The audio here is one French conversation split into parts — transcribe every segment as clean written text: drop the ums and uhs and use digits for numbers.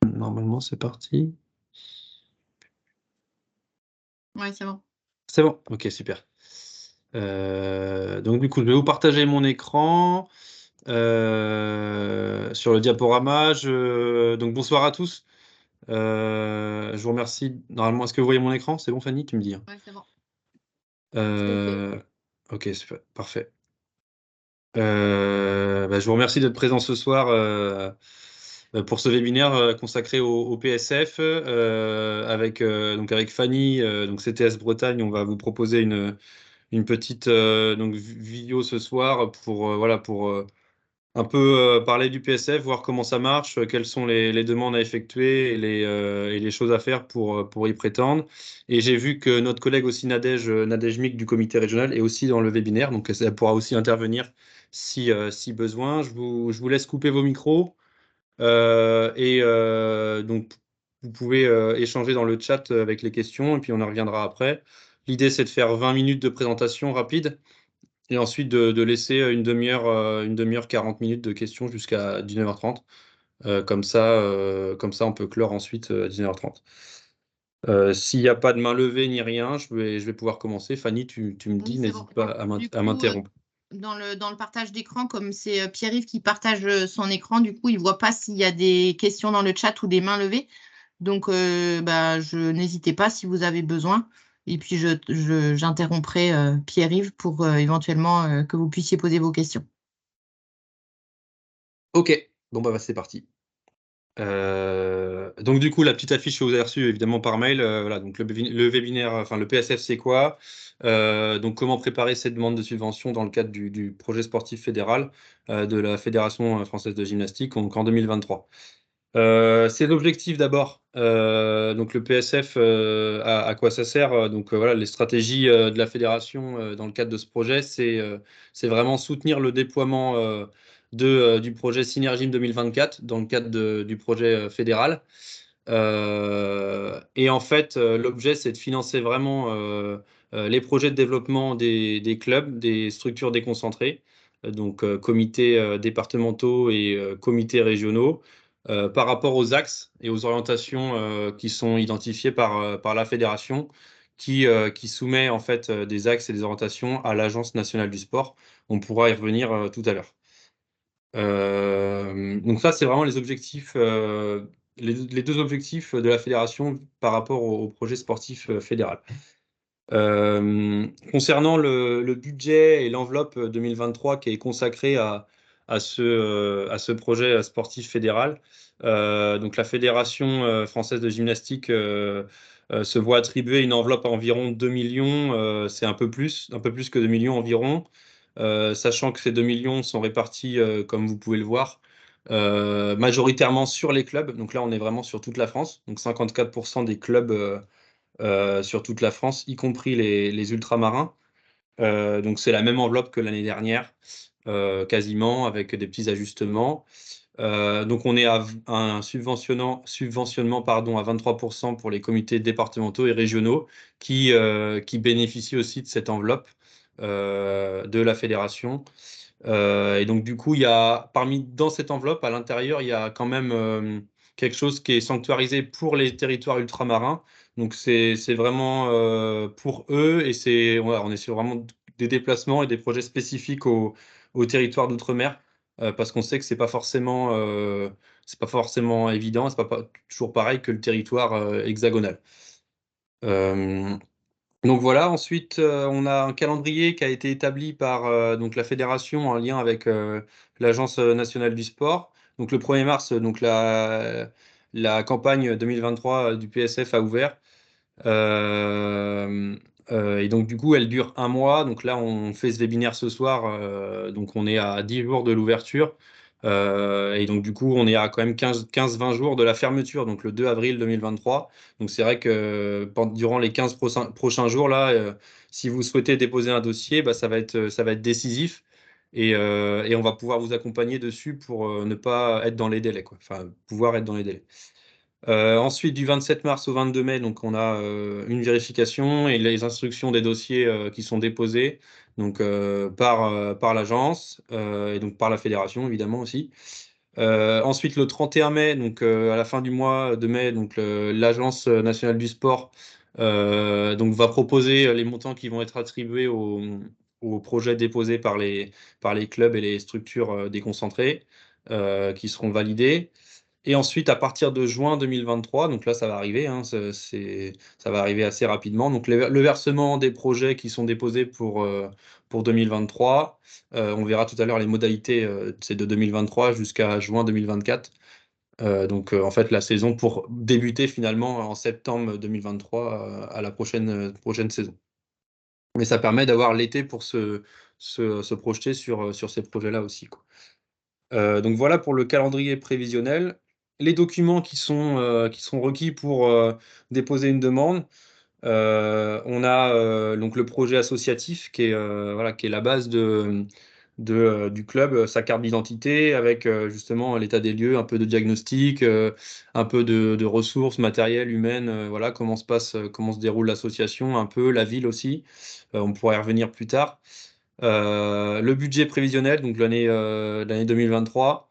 Normalement, c'est parti. Ouais, c'est bon. C'est bon, ok, super. Donc du coup, je vais vous partager mon écran sur le diaporama. Donc bonsoir à tous. Je vous remercie. Normalement, est-ce que vous voyez mon écran? C'est bon, Fanny? Tu me dis, hein. Ouais, c'est bon. C'est OK. Ok, super, parfait. Je vous remercie d'être présent ce soir pour ce webinaire consacré au PSF avec Fanny, donc CTS Bretagne. On va vous proposer une petite vidéo ce soir pour un peu parler du PSF, voir comment ça marche, quelles sont les demandes à effectuer et les choses à faire pour y prétendre. Et j'ai vu que notre collègue aussi Nadège Mick du comité régional est aussi dans le webinaire, donc elle pourra aussi intervenir si besoin. Je vous laisse couper vos micros donc vous pouvez échanger dans le chat avec les questions et puis on en reviendra après. L'idée, c'est de faire 20 minutes de présentation rapide et ensuite de laisser une demi-heure, 40 minutes de questions jusqu'à 19h30. Comme ça, on peut clore ensuite à 19h30. S'il n'y a pas de main levée ni rien, je vais pouvoir commencer. Fanny, tu me Oui, dis, c'est bon. n'hésite pas Du à coup, m'interrompre. dans le partage d'écran, comme c'est Pierre-Yves qui partage son écran, du coup, il ne voit pas s'il y a des questions dans le chat ou des mains levées. Donc, n'hésitez pas si vous avez besoin. Et puis, j'interromprai Pierre-Yves pour éventuellement que vous puissiez poser vos questions. Ok, bon c'est parti. Donc du coup, la petite affiche que vous avez reçue évidemment par mail, voilà, donc le webinaire, enfin le PSF, c'est quoi? Donc comment préparer cette demande de subvention dans le cadre du projet sportif fédéral de la Fédération française de gymnastique, donc en 2023. C'est l'objectif d'abord. Donc le PSF, à quoi ça sert? Voilà, les stratégies de la fédération dans le cadre de ce projet, c'est vraiment soutenir le déploiement du projet Synergym 2024 dans le cadre du projet fédéral. Et en fait, l'objet, c'est de financer vraiment les projets de développement des clubs, des structures déconcentrées, donc comités départementaux et comités régionaux par rapport aux axes et aux orientations qui sont identifiées par la fédération qui soumet en fait des axes et des orientations à l'Agence nationale du sport. On pourra y revenir tout à l'heure. Donc ça, c'est vraiment les objectifs, les deux objectifs de la fédération par rapport au projet sportif fédéral. Concernant le budget et l'enveloppe 2023 qui est consacrée à ce projet sportif fédéral, donc la Fédération française de gymnastique se voit attribuer une enveloppe à environ 2 millions, c'est un peu plus que 2 millions environ, sachant que ces 2 millions sont répartis, comme vous pouvez le voir, majoritairement sur les clubs. Donc là, on est vraiment sur toute la France, donc 54% des clubs sur toute la France, y compris les ultramarins. Donc c'est la même enveloppe que l'année dernière, quasiment, avec des petits ajustements. Donc on est à un subventionnement pardon, à 23% pour les comités départementaux et régionaux qui bénéficient aussi de cette enveloppe de la fédération. Et donc du coup, dans cette enveloppe, à l'intérieur, il y a quand même quelque chose qui est sanctuarisé pour les territoires ultramarins. Donc c'est vraiment pour eux et on est sur vraiment des déplacements et des projets spécifiques aux territoires d'outre-mer parce qu'on sait que c'est pas forcément évident, c'est pas toujours pareil que le territoire hexagonal. Euh, donc voilà, ensuite on a un calendrier qui a été établi par donc la fédération en lien avec l'Agence nationale du sport. Donc le 1er mars, donc la campagne 2023 du PSF a ouvert. Euh, et donc du coup, elle dure un mois. Donc là, on fait ce webinaire ce soir. Donc on est à 10 jours de l'ouverture. Et donc du coup, on est à quand même 15-20 jours de la fermeture, donc le 2 avril 2023. Donc c'est vrai que durant les 15 prochains jours, là, si vous souhaitez déposer un dossier, bah, ça va être décisif. Et on va pouvoir vous accompagner dessus pour ne pas être dans les délais, quoi. Enfin, pouvoir être dans les délais. Ensuite, du 27 mars au 22 mai, donc on a une vérification et les instructions des dossiers qui sont déposés donc, par l'agence et donc par la fédération, évidemment aussi. Ensuite, le 31 mai, donc à la fin du mois de mai, donc l'Agence nationale du sport donc va proposer les montants qui vont être attribués aux projets déposés par les clubs et les structures déconcentrées qui seront validés. Et ensuite, à partir de juin 2023, donc là, ça va arriver, hein, ça va arriver assez rapidement. Donc, le versement des projets qui sont déposés pour 2023, on verra tout à l'heure les modalités, c'est de 2023 jusqu'à juin 2024. En fait, la saison pour débuter finalement en septembre 2023 à la prochaine saison. Mais ça permet d'avoir l'été pour se projeter sur ces projets-là aussi, quoi. Donc voilà pour le calendrier prévisionnel. Les documents qui sont requis pour déposer une demande. On a donc le projet associatif qui est, voilà, qui est la base du club, sa carte d'identité avec justement l'état des lieux, un peu de diagnostic, un peu de ressources matérielles, humaines, voilà, comment se déroule l'association, un peu la ville aussi. On pourra y revenir plus tard. Le budget prévisionnel, donc l'année 2023,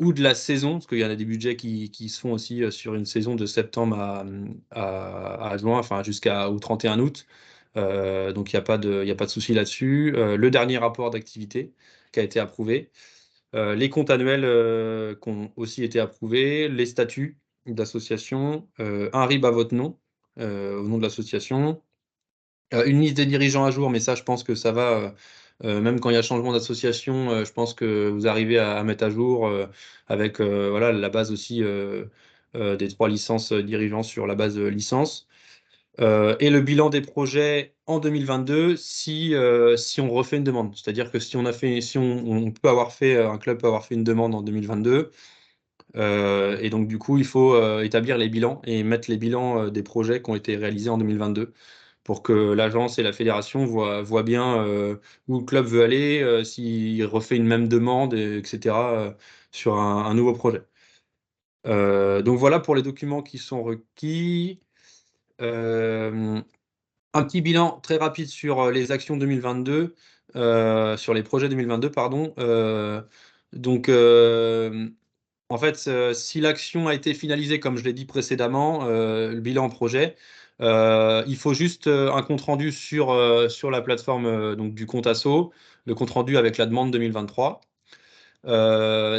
ou de la saison, parce qu'il y en a des budgets qui se font aussi sur une saison de septembre à juin, enfin au 31 août. Donc il y a pas de souci là-dessus. Le dernier rapport d'activité qui a été approuvé. Les comptes annuels qui ont aussi été approuvés, les statuts d'association, un RIB à votre nom, au nom de l'association, une liste des dirigeants à jour, mais ça, je pense que ça va. Même quand il y a changement d'association, je pense que vous arrivez à mettre à jour avec voilà, la base aussi des 3 licences dirigeants sur la base licence. Et le bilan des projets en 2022 si on refait une demande. C'est-à-dire que si on peut avoir fait, un club peut avoir fait une demande en 2022. Et donc, du coup, il faut établir les bilans et mettre les bilans des projets qui ont été réalisés en 2022 pour que l'agence et la fédération voient bien où le club veut aller, s'il refait une même demande, etc., sur un nouveau projet. Donc voilà pour les documents qui sont requis. Un petit bilan très rapide sur les actions 2022, sur les projets 2022, pardon. Donc, en fait, si l'action a été finalisée, comme je l'ai dit précédemment, le bilan projet, il faut juste un compte-rendu sur la plateforme donc du compte asso, le compte-rendu avec la demande 2023.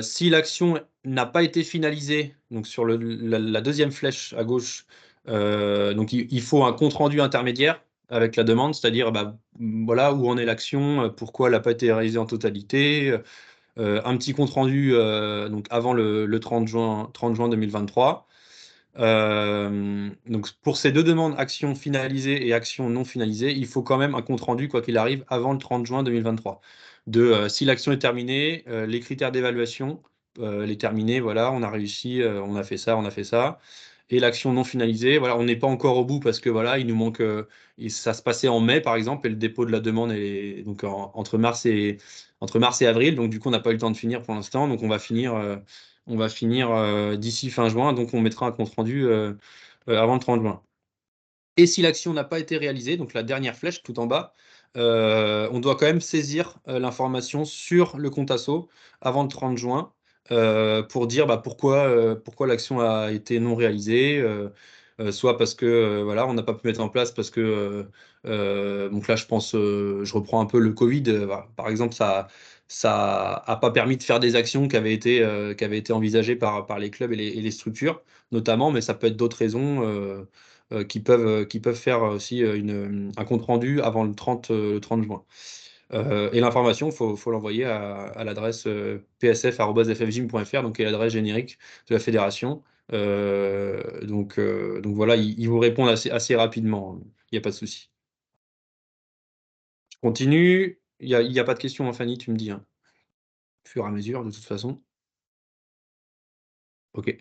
Si l'action n'a pas été finalisée, donc sur la deuxième flèche à gauche, donc il faut un compte-rendu intermédiaire avec la demande, c'est-à-dire bah, voilà où en est l'action, pourquoi elle n'a pas été réalisée en totalité, un petit compte-rendu donc avant le 30 juin 2023. Donc pour ces deux demandes, action finalisée et action non finalisée, il faut quand même un compte-rendu, quoi qu'il arrive, avant le 30 juin 2023. Si l'action est terminée, les critères d'évaluation, les terminés, voilà, on a réussi, on a fait ça, on a fait ça. Et l'action non finalisée, voilà, on n'est pas encore au bout parce que voilà, il nous manque, ça se passait en mai par exemple, et le dépôt de la demande est donc entre mars et avril, donc du coup on n'a pas eu le temps de finir pour l'instant, donc on va finir d'ici fin juin, donc on mettra un compte rendu avant le 30 juin. Et si l'action n'a pas été réalisée, donc la dernière flèche tout en bas, on doit quand même saisir l'information sur le compte asso avant le 30 juin pour dire bah, pourquoi l'action a été non réalisée, soit parce que voilà, on n'a pas pu mettre en place parce que donc là je pense je reprends un peu le Covid, voilà. Par exemple ça a pas permis de faire des actions qui avaient été envisagées par les clubs et les structures notamment, mais ça peut être d'autres raisons qui peuvent faire aussi un compte rendu avant le 30 juin. Et l'information, faut l'envoyer à l'adresse psf@ffgym.fr, donc qui est l'adresse générique de la fédération. Donc voilà, ils vous répondent assez rapidement. Il n'y a pas de souci. Je continue. Il y a pas de questions, hein, Fanny, tu me dis, hein, au fur et à mesure, de toute façon. Ok.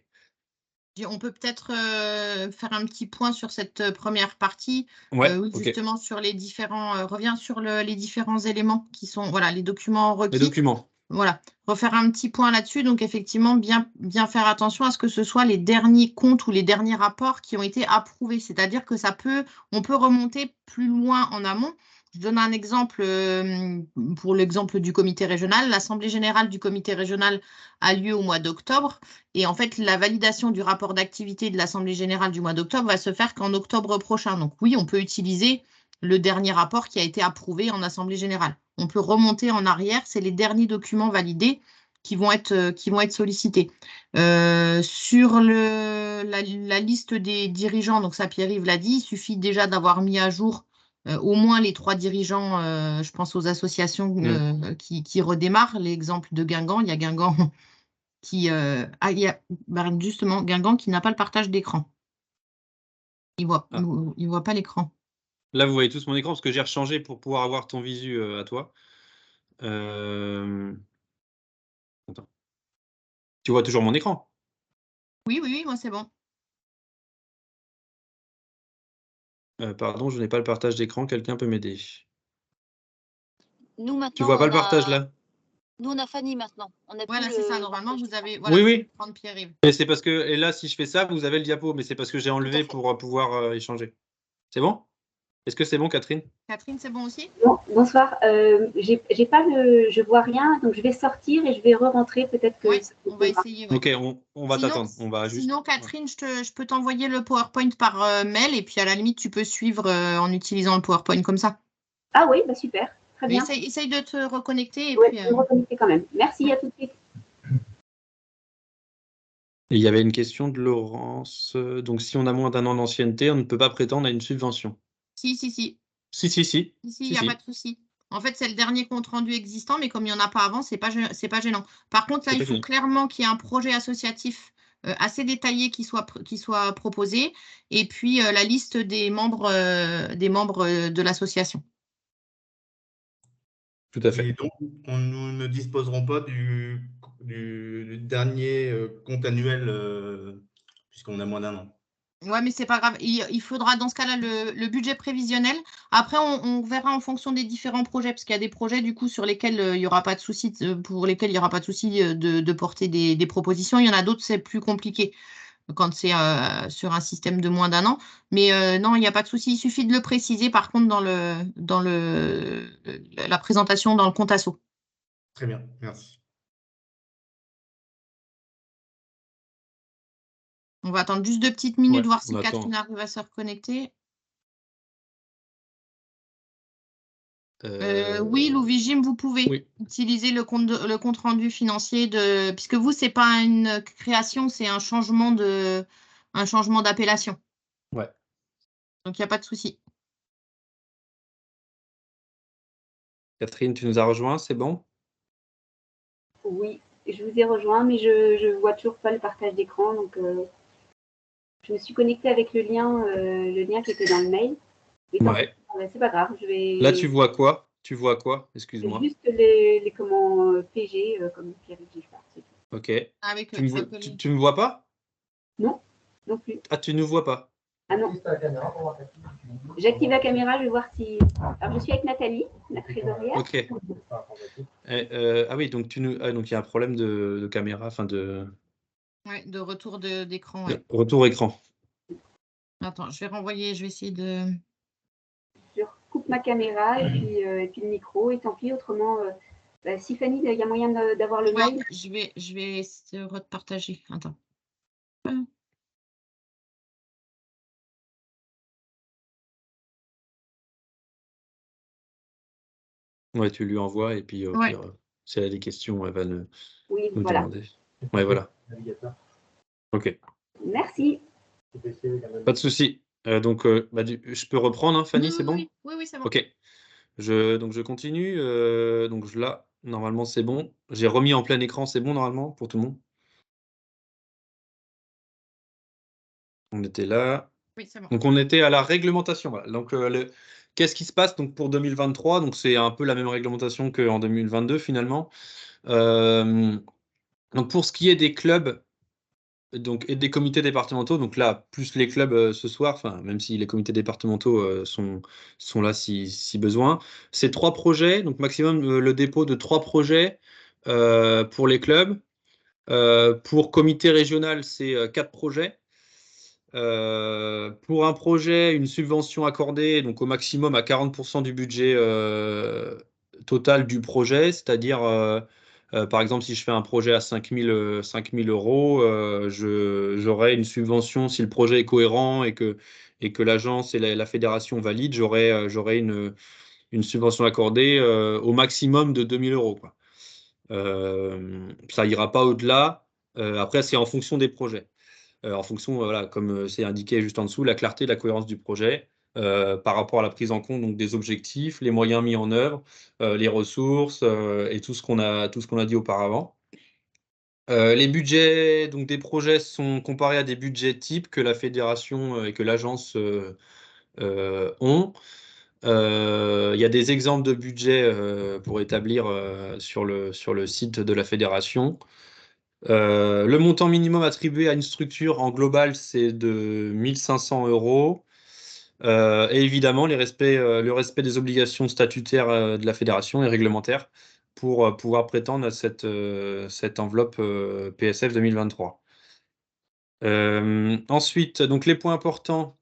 On peut peut-être faire un petit point sur cette première partie, Ouais, oui, ok. justement sur les différents, revient sur les différents éléments qui sont, voilà, les documents Les requis. documents. Voilà, refaire un petit point là-dessus. Donc, effectivement, bien faire attention à ce que ce soit les derniers comptes ou les derniers rapports qui ont été approuvés. C'est-à-dire que on peut remonter plus loin en amont Je donne un exemple pour l'exemple du comité régional. L'Assemblée générale du comité régional a lieu au mois d'octobre. Et en fait, la validation du rapport d'activité de l'Assemblée générale du mois d'octobre va se faire qu'en octobre prochain. Donc oui, on peut utiliser le dernier rapport qui a été approuvé en Assemblée générale. On peut remonter en arrière. C'est les derniers documents validés qui vont être sollicités. Sur la liste des dirigeants, donc ça Pierre-Yves l'a dit, il suffit déjà d'avoir mis à jour au moins les 3 dirigeants, je pense aux associations qui redémarrent. L'exemple de Guingamp, il y a Guingamp il y a justement Guingamp qui n'a pas le partage d'écran. Il ne voit pas l'écran. Là, vous voyez tous mon écran parce que j'ai rechangé pour pouvoir avoir ton visu à toi. Attends. Tu vois toujours mon écran? Oui, moi c'est bon. Pardon, je n'ai pas le partage d'écran. Quelqu'un peut m'aider? Nous, maintenant, tu vois pas le partage là? Nous, on a Fanny maintenant. Voilà, c'est ça. Normalement, vous avez. Voilà, oui. Prendre Pierre-Yves. Mais c'est parce que, et là, si je fais ça, vous avez le diapo, mais c'est parce que j'ai enlevé pour pouvoir échanger. C'est bon? Est-ce que c'est bon, Catherine? Catherine, c'est bon aussi? Bon, bonsoir. Je vois rien, donc je vais sortir et je vais re-rentrer. Peut-être que. Oui, on va essayer. Ouais. Ok, on va t'attendre. Sinon, Catherine, je peux t'envoyer le PowerPoint par mail et puis à la limite, tu peux suivre en utilisant le PowerPoint comme ça. Ah oui, bah super. Très bien. Essaye de te reconnecter. Et oui, puis, me reconnecter quand même. Merci, à tout de suite. Il y avait une question de Laurence. Donc, si on a moins d'1 an d'ancienneté, on ne peut pas prétendre à une subvention. Si. Si, il n'y a pas de souci. En fait, c'est le dernier compte rendu existant, mais comme il n'y en a pas avant, c'est pas gênant. Par contre, là, il faut clairement qu'il y ait un projet associatif assez détaillé qui soit proposé, et puis la liste des membres de l'association. Tout à fait. Et donc, nous ne disposerons pas du dernier compte annuel, puisqu'on a moins d'1 an. Ouais, mais c'est pas grave. Il faudra dans ce cas-là le budget prévisionnel. Après, on verra en fonction des différents projets, parce qu'il y a des projets du coup sur lesquels il n'y aura pas de souci, pour lesquels il n'y aura pas de souci de porter des propositions. Il y en a d'autres, c'est plus compliqué quand c'est sur un système de moins d'1 an. Mais non, il n'y a pas de souci. Il suffit de le préciser, par contre, dans la présentation dans le compte asso. Très bien, merci. On va attendre juste 2 petites minutes, voir si Catherine arrive à se reconnecter. Oui, Louvigim, vous pouvez utiliser le compte rendu financier puisque vous, c'est pas une création, c'est un changement d'appellation. Ouais. Donc, il n'y a pas de souci. Catherine, tu nous as rejoint, c'est bon? Oui, je vous ai rejoint, mais je ne vois toujours pas le partage d'écran. Donc, je me suis connectée avec le lien qui était dans le mail. Ouais. C'est pas grave. Là, tu vois quoi? Excuse-moi. Juste les comment PG, comme Pierre-Yves Giffard. Ok. Tu me vois pas? Non, non plus. Ah, tu ne nous vois pas? Ah non. J'active la caméra, je vais voir si. Alors, je suis avec Nathalie, la trésorière. Ok. Ah oui, donc donc il y a un problème de caméra, enfin de. Ouais, de retour d'écran. Ouais. Retour écran. Attends, je vais renvoyer, je vais essayer de. Je recoupe ma caméra et puis le micro, et tant pis, autrement, si Fanny, il y a moyen d'avoir le mail. Je vais essayer de repartager. Attends. Ouais, tu lui envoies et puis si elle a des questions, elle va nous demander. Ouais, voilà. Ok. Merci. Pas de souci. Donc, je peux reprendre, hein, Fanny, c'est bon? Oui, c'est bon. Ok. Donc, je continue. Donc, là, normalement, c'est bon. J'ai remis en plein écran, c'est bon, normalement, pour tout le monde? On était là. Oui, c'est bon. Donc, on était à la réglementation. Voilà. Donc, qu'est-ce qui se passe donc, pour 2023? Donc, c'est un peu la même réglementation qu'en 2022, finalement. Donc, pour ce qui est des clubs et des comités départementaux, donc là, plus les clubs ce soir, même si les comités départementaux sont là si besoin, c'est 3 projets, donc maximum le dépôt de 3 projets pour les clubs. Pour comité régional, c'est 4 projets. Pour un projet, une subvention accordée donc au maximum à 40% du budget total du projet, c'est-à-dire, par exemple, si je fais un projet à 5 000 euros, j'aurai une subvention, si le projet est cohérent et que l'agence et la fédération valident, j'aurai une subvention accordée au maximum de 2 000 euros, quoi. Ça ira pas au-delà. Après, c'est en fonction des projets. En fonction, voilà, comme c'est indiqué juste en dessous, la clarté et la cohérence du projet par rapport à la prise en compte donc, des objectifs, les moyens mis en œuvre, les ressources et tout ce qu'on a dit auparavant. Les budgets donc, des projets sont comparés à des budgets types que la fédération et que l'agence ont. Il y a des exemples de budgets pour établir sur le site de la fédération. Le montant minimum attribué à une structure en global, c'est de 1 500 euros. Et évidemment, le respect des obligations statutaires de la fédération et réglementaires pour pouvoir prétendre à cette enveloppe PSF 2023. Ensuite, donc les points importants.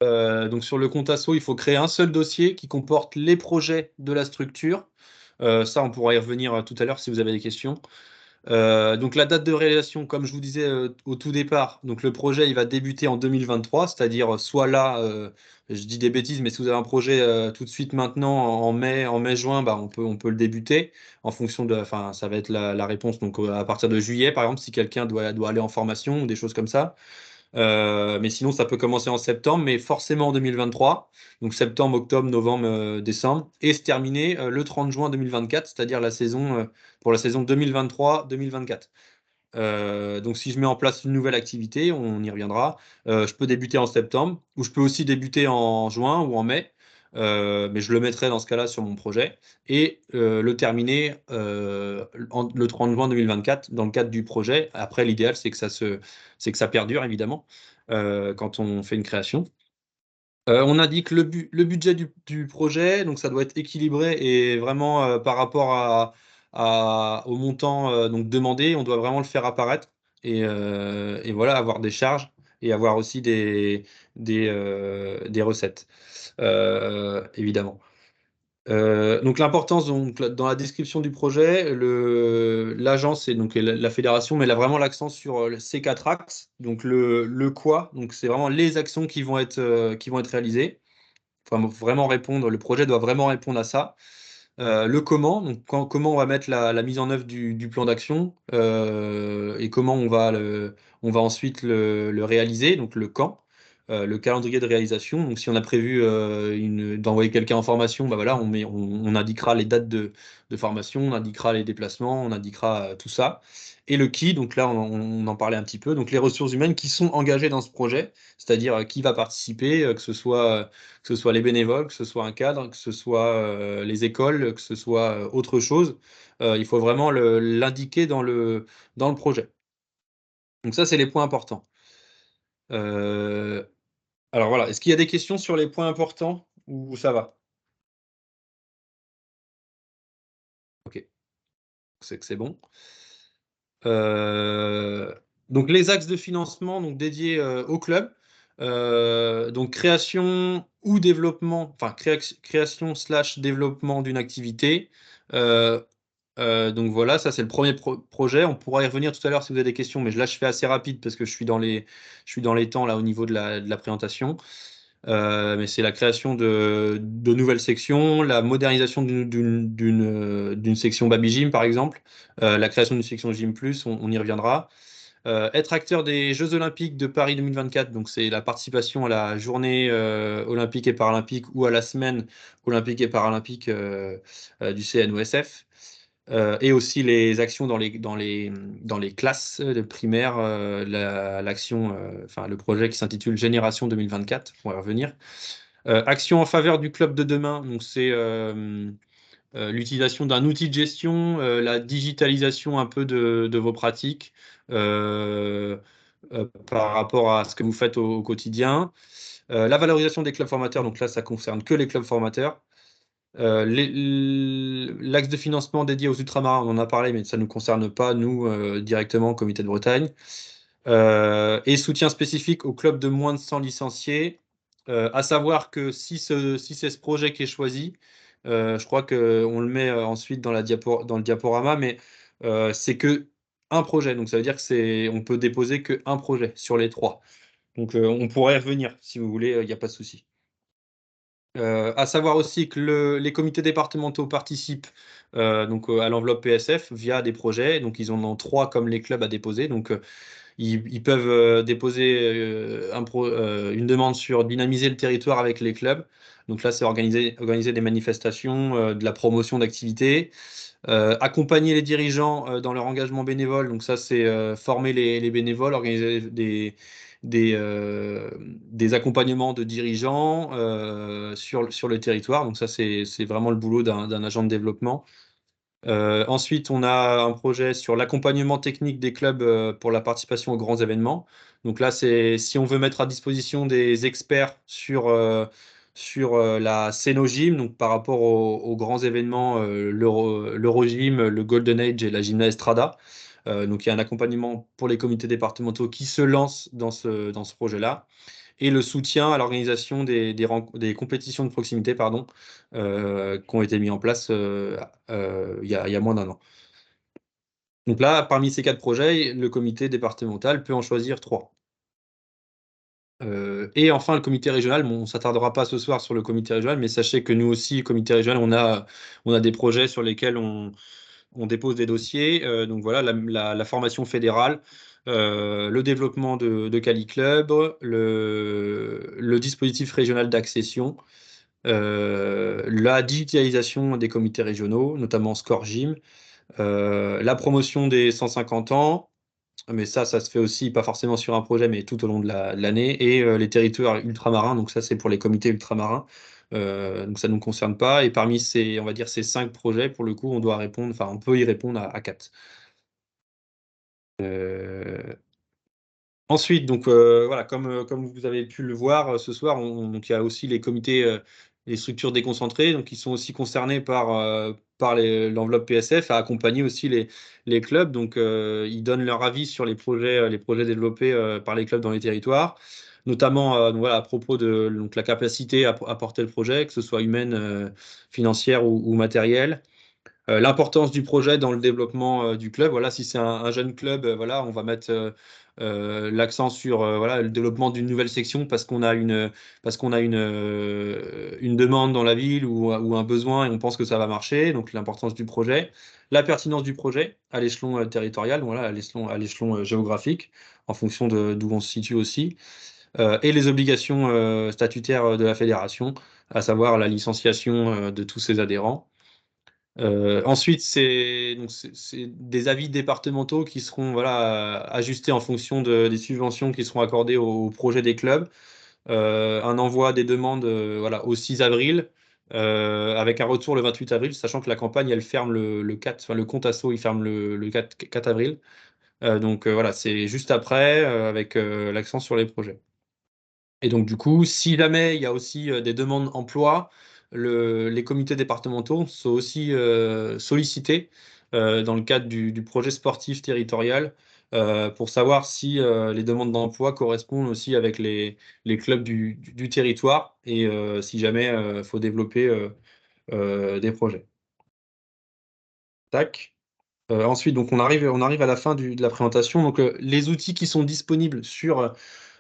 Donc sur le compte asso, il faut créer un seul dossier qui comporte les projets de la structure. Ça, on pourra y revenir tout à l'heure si vous avez des questions. Donc la date de réalisation, comme je vous disais au tout départ, donc le projet il va débuter en 2023, c'est-à-dire soit là, je dis des bêtises, mais si vous avez un projet tout de suite maintenant en mai-juin, bah, on peut le débuter en fonction de, enfin ça va être la réponse donc à partir de juillet par exemple si quelqu'un doit aller en formation ou des choses comme ça. Mais sinon, ça peut commencer en septembre, mais forcément en 2023. Donc septembre, octobre, novembre, décembre. Et se terminer le 30 juin 2024, c'est-à-dire pour la saison 2023-2024. Donc si je mets en place une nouvelle activité, on y reviendra. Je peux débuter en septembre, ou je peux aussi débuter en juin ou en mai. Mais je le mettrai dans ce cas-là sur mon projet et le terminer le 30 juin 2024 dans le cadre du projet. Après, l'idéal, c'est que ça perdure, évidemment, quand on fait une création. On indique le budget du projet, donc ça doit être équilibré et vraiment par rapport au montant donc demandé, on doit vraiment le faire apparaître et voilà, avoir des charges et avoir aussi des recettes, évidemment. Donc l'importance donc, dans la description du projet, l'agence et donc la fédération met là vraiment l'accent sur ces quatre axes. Donc le quoi, donc c'est vraiment les actions qui vont être réalisées. Enfin, vraiment répondre, le projet doit vraiment répondre à ça. Le comment, donc comment on va mettre la mise en œuvre du plan d'action et comment on va ensuite le réaliser, donc le quand. Le calendrier de réalisation. Donc, si on a prévu d'envoyer quelqu'un en formation, bah voilà, on indiquera les dates de formation, on indiquera les déplacements, on indiquera tout ça. Et le qui, donc là, on en parlait un petit peu. Donc, les ressources humaines qui sont engagées dans ce projet, c'est-à-dire qui va participer, que ce soit les bénévoles, que ce soit un cadre, que ce soit les écoles, que ce soit autre chose. Il faut vraiment l'indiquer dans le projet. Donc, ça, c'est les points importants. Alors voilà, est-ce qu'il y a des questions sur les points importants ou ça va? Ok, c'est que c'est bon. Donc les axes de financement donc dédiés au club. Donc création ou développement, enfin création / développement d'une activité. Donc voilà, ça c'est le premier projet. On pourra y revenir tout à l'heure si vous avez des questions, mais là je fais assez rapide parce que je suis dans les temps là au niveau de la présentation. Mais c'est la création de nouvelles sections, la modernisation d'une section Baby Gym, par exemple, la création d'une section Gym Plus, on y reviendra. Être acteur des Jeux Olympiques de Paris 2024, donc c'est la participation à la journée olympique et paralympique ou à la semaine olympique et paralympique du CNOSF. Et aussi les actions dans les classes de primaire, l'action, enfin le projet qui s'intitule Génération 2024, on va y revenir. Action en faveur du club de demain, donc c'est l'utilisation d'un outil de gestion, la digitalisation un peu de vos pratiques par rapport à ce que vous faites au quotidien. La valorisation des clubs formateurs, donc là ça concerne que les clubs formateurs. L'axe de financement dédié aux ultramarins, on en a parlé, mais ça ne nous concerne pas, nous, directement, au Comité de Bretagne. Et soutien spécifique aux clubs de moins de 100 licenciés. À savoir que si c'est ce projet qui est choisi, je crois qu'on le met ensuite dans le diaporama, mais c'est que un projet. Donc ça veut dire on peut déposer que un projet sur les 3. Donc on pourrait y revenir si vous voulez, il n'y a pas de souci. À savoir aussi que les comités départementaux participent donc, à l'enveloppe PSF via des projets. Donc ils en ont 3 comme les clubs à déposer. Donc ils peuvent déposer une demande sur dynamiser le territoire avec les clubs. Donc là, c'est organiser des manifestations, de la promotion d'activités, accompagner les dirigeants dans leur engagement bénévole. Donc ça, c'est former les bénévoles, organiser des accompagnements de dirigeants sur le territoire. Donc ça, c'est vraiment le boulot d'un agent de développement. Ensuite, on a un projet sur l'accompagnement technique des clubs pour la participation aux grands événements. Donc là, c'est si on veut mettre à disposition des experts sur la Cénogym, donc par rapport aux grands événements, l'Eurogym, le Golden Age et la Gymna Estrada. Donc il y a un accompagnement pour les comités départementaux qui se lancent dans ce projet-là. Et le soutien à l'organisation des compétitions de proximité, pardon, qui ont été mis en place il y a moins d'un an. Donc là, parmi ces 4 projets, le comité départemental peut en choisir 3. Et enfin, le comité régional, bon, on ne s'attardera pas ce soir sur le comité régional, mais sachez que nous aussi, comité régional, on a des projets sur lesquels on dépose des dossiers. Donc voilà, la formation fédérale, le développement de Cali Club, le dispositif régional d'accession, la digitalisation des comités régionaux, notamment Score Gym, la promotion des 150 ans, mais ça se fait aussi, pas forcément sur un projet, mais tout au long de l'année, et les territoires ultramarins, donc ça c'est pour les comités ultramarins, donc ça ne nous concerne pas, et parmi on va dire, ces 5 projets, pour le coup, on peut y répondre à 4. Ensuite, donc voilà, comme vous avez pu le voir ce soir, donc il y a aussi les comités, les structures déconcentrées, donc qui sont aussi concernés par l'enveloppe PSF, à accompagner aussi les clubs. Donc ils donnent leur avis sur les projets développés par les clubs dans les territoires, notamment donc voilà, à propos de donc, la capacité à porter le projet, que ce soit humaine, financière ou matérielle. L'importance du projet dans le développement du club. Voilà, si c'est un jeune club, voilà, on va mettre l'accent sur voilà, le développement d'une nouvelle section parce qu'on a une demande dans la ville ou un besoin et on pense que ça va marcher. Donc l'importance du projet, la pertinence du projet à l'échelon territorial, voilà, à l'échelon géographique, en fonction d'où on se situe aussi, et les obligations statutaires de la fédération, à savoir la licenciation de tous ses adhérents. Ensuite, c'est des avis départementaux qui seront voilà, ajustés en fonction des subventions qui seront accordées aux projets des clubs. Un envoi des demandes voilà, au 6 avril, avec un retour le 28 avril, sachant que la campagne, elle ferme le 4, enfin, le compte asso, il ferme le 4 avril. Donc voilà, c'est juste après, avec l'accent sur les projets. Et donc, du coup, si jamais il y a aussi des demandes emploi, les comités départementaux sont aussi sollicités dans le cadre du projet sportif territorial pour savoir si les demandes d'emploi correspondent aussi avec les clubs du territoire et si jamais il faut développer des projets. Tac. Ensuite, donc on arrive à la fin de la présentation. Donc, les outils qui sont disponibles sur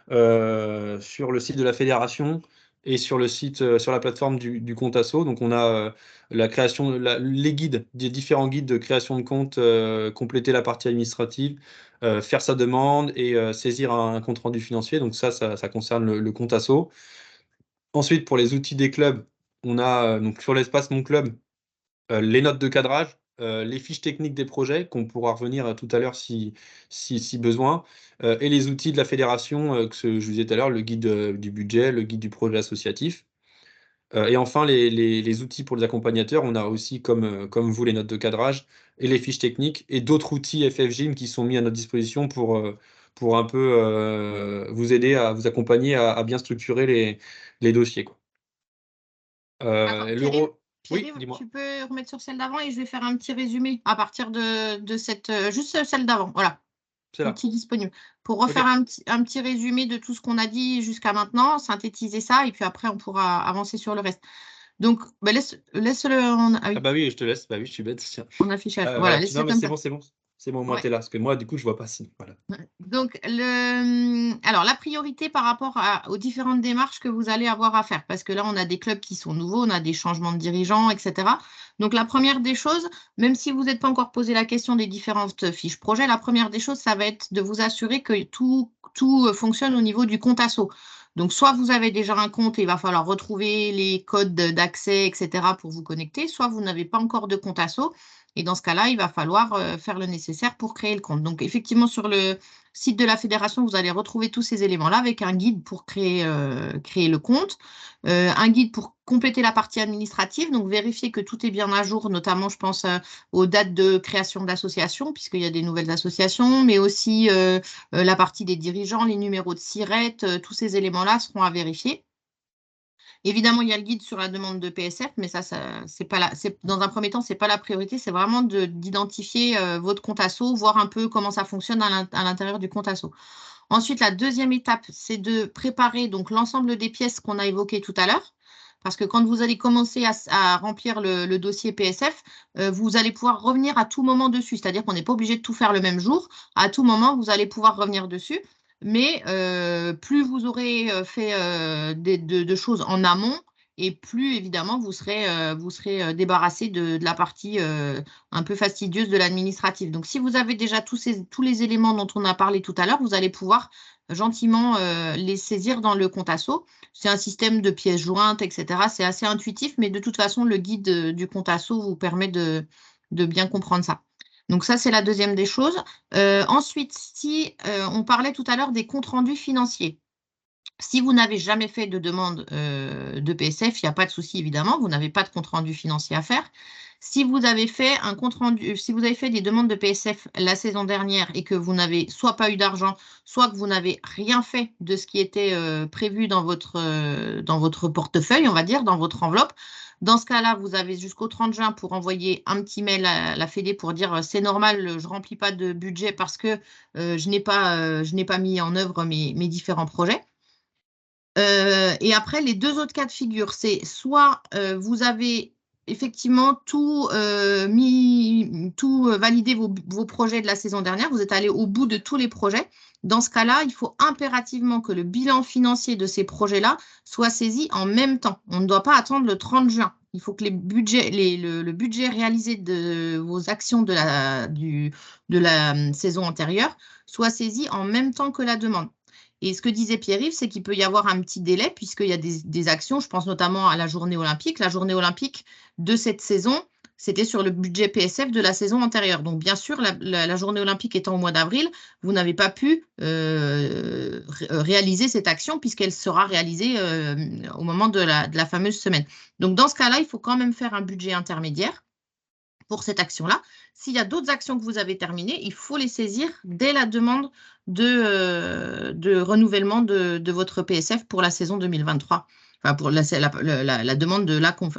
le site de la fédération et sur le site, sur la plateforme du compte asso. Donc, on a la création, les guides, des différents guides de création de compte, compléter la partie administrative, faire sa demande et saisir un compte rendu financier. Donc, ça concerne le compte asso. Ensuite, pour les outils des clubs, on a donc sur l'espace Mon Club les notes de cadrage, les fiches techniques des projets, qu'on pourra revenir tout à l'heure si besoin, et les outils de la fédération, que je vous disais tout à l'heure, le guide du budget, le guide du projet associatif. Et enfin, les outils pour les accompagnateurs, on a aussi, comme vous, les notes de cadrage et les fiches techniques, et d'autres outils FFGym qui sont mis à notre disposition pour un peu vous aider à vous accompagner à bien structurer les dossiers, quoi. L'euro... Oui, Pierre-Yves, dis-moi. tu peux remettre sur celle d'avant et je vais faire un petit résumé à partir de cette, juste celle d'avant. Voilà. c'est là. outil disponible. Pour refaire un petit résumé de tout ce qu'on a dit jusqu'à maintenant, synthétiser ça, et puis après, on pourra avancer sur le reste. Donc, bah, laisse-le en Ah bah oui, je te laisse. Bah oui, je suis bête. Tiens. affichage. Voilà, Voilà. laisse-le Non, mais comme c'est ça. bon, c'est bon. C'est bon, moi, Ouais. t'es là. Parce que moi, du coup, je vois pas sinon. Voilà. Donc, alors, la priorité par rapport aux différentes démarches que vous allez avoir à faire, parce que là, on a des clubs qui sont nouveaux, on a des changements de dirigeants, etc. Donc, la première des choses, même si vous n'êtes pas encore posé la question des différentes fiches projet, la première des choses, ça va être de vous assurer que tout fonctionne au niveau du compte asso. Donc, soit vous avez déjà un compte et il va falloir retrouver les codes d'accès, etc. pour vous connecter, soit vous n'avez pas encore de compte asso. Et dans ce cas-là, il va falloir faire le nécessaire pour créer le compte. Donc, effectivement, sur le site de la fédération, vous allez retrouver tous ces éléments-là avec un guide pour créer le compte, un guide pour compléter la partie administrative, donc vérifier que tout est bien à jour, notamment, je pense, aux dates de création d'associations, puisqu'il y a des nouvelles associations, mais aussi la partie des dirigeants, les numéros de SIRET, tous ces éléments-là seront à vérifier. Évidemment, il y a le guide sur la demande de PSF, mais ça c'est pas dans un premier temps, ce n'est pas la priorité, c'est vraiment d'identifier votre compte asso, voir un peu comment ça fonctionne à l'intérieur du compte asso. Ensuite, la deuxième étape, c'est de préparer donc l'ensemble des pièces qu'on a évoquées tout à l'heure. Parce que quand vous allez commencer à remplir le dossier PSF, vous allez pouvoir revenir à tout moment dessus. C'est-à-dire qu'on n'est pas obligé de tout faire le même jour. À tout moment, vous allez pouvoir revenir dessus. Mais plus vous aurez fait de choses en amont, et plus évidemment vous serez débarrassé de la partie un peu fastidieuse de l'administratif. Donc, si vous avez déjà tous les éléments dont on a parlé tout à l'heure, vous allez pouvoir gentiment les saisir dans le compte asso. C'est un système de pièces jointes, etc. C'est assez intuitif, mais de toute façon, le guide du compte asso vous permet de bien comprendre ça. Donc ça, c'est la deuxième des choses. Ensuite, si on parlait tout à l'heure des comptes rendus financiers. Si vous n'avez jamais fait de demande de PSF, il n'y a pas de souci, évidemment, vous n'avez pas de compte rendu financier à faire. Si vous avez fait un compte rendu, si vous avez fait des demandes de PSF la saison dernière et que vous n'avez soit pas eu d'argent, soit que vous n'avez rien fait de ce qui était prévu dans votre portefeuille, on va dire, dans votre enveloppe, dans ce cas-là, vous avez jusqu'au 30 juin pour envoyer un petit mail à la Fédé pour dire c'est normal, je ne remplis pas de budget parce que je n'ai pas mis en œuvre mes différents projets. Et après, les deux autres cas de figure, c'est soit vous avez effectivement tout validé vos projets de la saison dernière, vous êtes allé au bout de tous les projets. Dans ce cas-là, il faut impérativement que le bilan financier de ces projets-là soit saisi en même temps. On ne doit pas attendre le 30 juin. Il faut que le budget réalisé de vos actions de la saison antérieure soit saisi en même temps que la demande. Et ce que disait Pierre-Yves, c'est qu'il peut y avoir un petit délai puisqu'il y a des actions, je pense notamment à la journée olympique. La journée olympique de cette saison, c'était sur le budget PSF de la saison antérieure. Donc, bien sûr, la journée olympique étant au mois d'avril, vous n'avez pas pu réaliser cette action puisqu'elle sera réalisée au moment de la fameuse semaine. Donc, dans ce cas-là, il faut quand même faire un budget intermédiaire pour cette action-là. S'il y a d'autres actions que vous avez terminées, il faut les saisir dès la demande de renouvellement de votre PSF pour la saison 2023. Enfin, pour la demande de là qu'on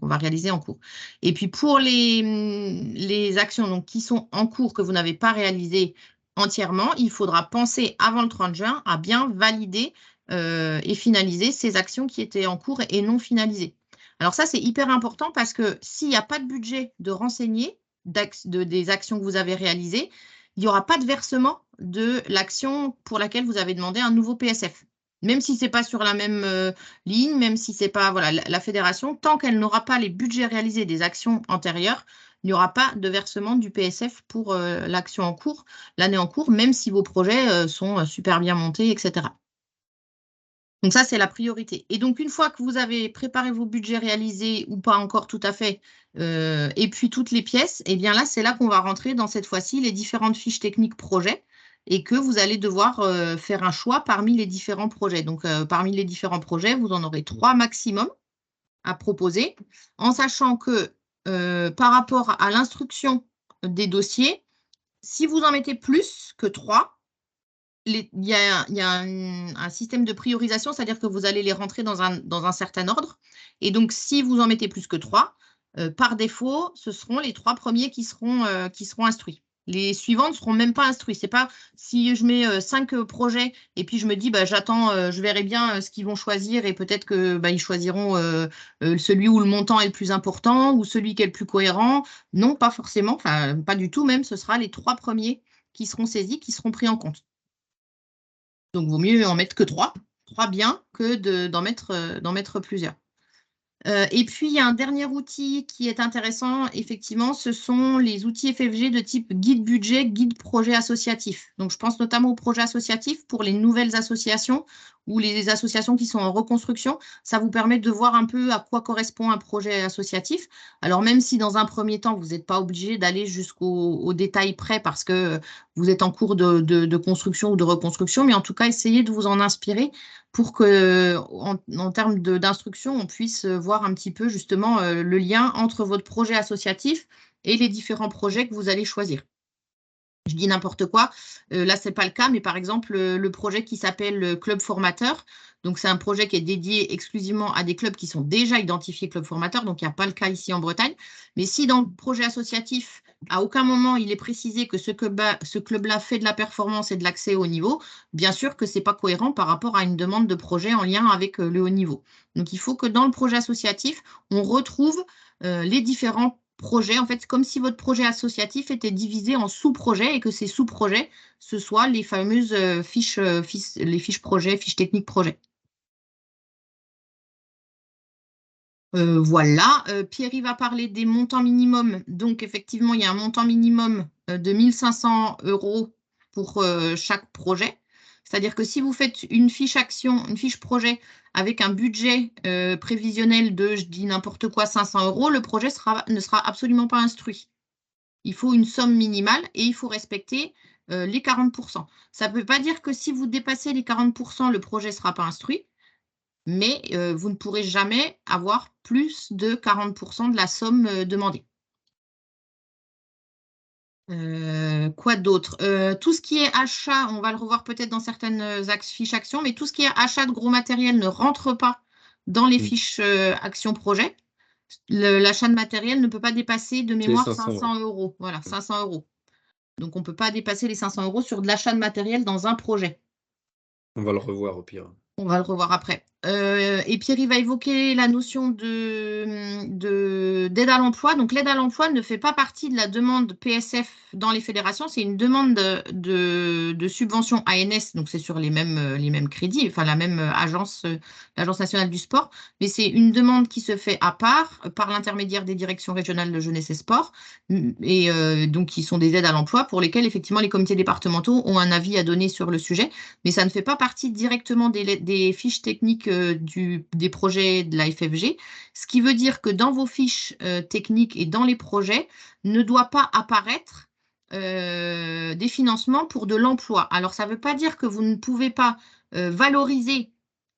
va réaliser en cours. Et puis, pour les actions donc, qui sont en cours, que vous n'avez pas réalisées entièrement, il faudra penser avant le 30 juin à bien valider et finaliser ces actions qui étaient en cours et non finalisées. Alors ça, c'est hyper important parce que s'il n'y a pas de budget de renseigner des actions que vous avez réalisées, il n'y aura pas de versement de l'action pour laquelle vous avez demandé un nouveau PSF. Même si ce n'est pas sur la même ligne, même si ce n'est pas la fédération, tant qu'elle n'aura pas les budgets réalisés des actions antérieures, il n'y aura pas de versement du PSF pour l'action en cours, l'année en cours, même si vos projets sont super bien montés, etc. Donc ça, c'est la priorité. Et donc, une fois que vous avez préparé vos budgets réalisés ou pas encore tout à fait, et puis toutes les pièces, et bien là, c'est là qu'on va rentrer dans cette fois-ci les différentes fiches techniques projets et que vous allez devoir faire un choix parmi les différents projets. Donc, parmi les différents projets, vous en aurez 3 maximum à proposer, en sachant que par rapport à l'instruction des dossiers, si vous en mettez plus que 3, il y a un système de priorisation, c'est-à-dire que vous allez les rentrer dans un certain ordre. Et donc, si vous en mettez plus que 3, par défaut, ce seront les 3 premiers qui seront instruits. Les suivants ne seront même pas instruits. C'est pas si je mets 5 projets et puis je me dis, bah, j'attends, je verrai bien ce qu'ils vont choisir et peut-être que bah, ils choisiront celui où le montant est le plus important ou celui qui est le plus cohérent. Non, pas forcément, enfin, pas du tout même. Ce sera les 3 premiers qui seront saisis, qui seront pris en compte. Donc, vaut mieux en mettre que 3 bien que d'en mettre plusieurs. Et puis, il y a un dernier outil qui est intéressant, effectivement, ce sont les outils FFG de type guide budget, guide projet associatif. Donc, je pense notamment aux projets associatifs pour les nouvelles associations ou les associations qui sont en reconstruction. Ça vous permet de voir un peu à quoi correspond un projet associatif. Alors, même si dans un premier temps, vous n'êtes pas obligé d'aller jusqu'au détail près parce que vous êtes en cours de construction ou de reconstruction, mais en tout cas, essayez de vous en inspirer pour que, en termes d'instruction, on puisse voir un petit peu justement le lien entre votre projet associatif et les différents projets que vous allez choisir. Je dis n'importe quoi, là, ce n'est pas le cas, mais par exemple, le projet qui s'appelle Club Formateur, donc c'est un projet qui est dédié exclusivement à des clubs qui sont déjà identifiés club formateur, donc il n'y a pas le cas ici en Bretagne. Mais si dans le projet associatif, à aucun moment il est précisé que ce club-là fait de la performance et de l'accès au haut niveau, bien sûr que ce n'est pas cohérent par rapport à une demande de projet en lien avec le haut niveau. Donc il faut que dans le projet associatif, on retrouve les différents projets, en fait, comme si votre projet associatif était divisé en sous-projets et que ces sous-projets, ce soient les fameuses fiches projets, fiches techniques projets. Voilà, Pierre va parler des montants minimums. Donc, effectivement, il y a un montant minimum de 1 500 € pour chaque projet. C'est-à-dire que si vous faites une fiche action, une fiche projet avec un budget prévisionnel de, je dis n'importe quoi, 500 €, le projet ne sera absolument pas instruit. Il faut une somme minimale et il faut respecter les 40%. Ça ne veut pas dire que si vous dépassez les 40%, le projet ne sera pas instruit, mais vous ne pourrez jamais avoir plus de 40% de la somme demandée. Quoi d'autre? Tout ce qui est achat, on va le revoir peut-être dans certaines fiches actions, mais tout ce qui est achat de gros matériel ne rentre pas dans les fiches actions projet. L'achat de matériel ne peut pas dépasser de mémoire 500 €. Voilà, 500 €. Donc, on ne peut pas dépasser les 500 € sur de l'achat de matériel dans un projet. On va le revoir au pire. On va le revoir après. Et Pierre, il va évoquer la notion d'aide à l'emploi. Donc, l'aide à l'emploi ne fait pas partie de la demande PSF dans les fédérations. C'est une demande de subvention ANS. Donc, c'est sur les mêmes crédits, enfin, la même agence, l'Agence nationale du sport. Mais c'est une demande qui se fait à part par l'intermédiaire des directions régionales de jeunesse et sport. Et donc, qui sont des aides à l'emploi pour lesquelles, effectivement, les comités départementaux ont un avis à donner sur le sujet. Mais ça ne fait pas partie directement des fiches techniques des projets de la FFG, ce qui veut dire que dans vos fiches techniques et dans les projets, ne doit pas apparaître des financements pour de l'emploi. Alors, ça ne veut pas dire que vous ne pouvez pas valoriser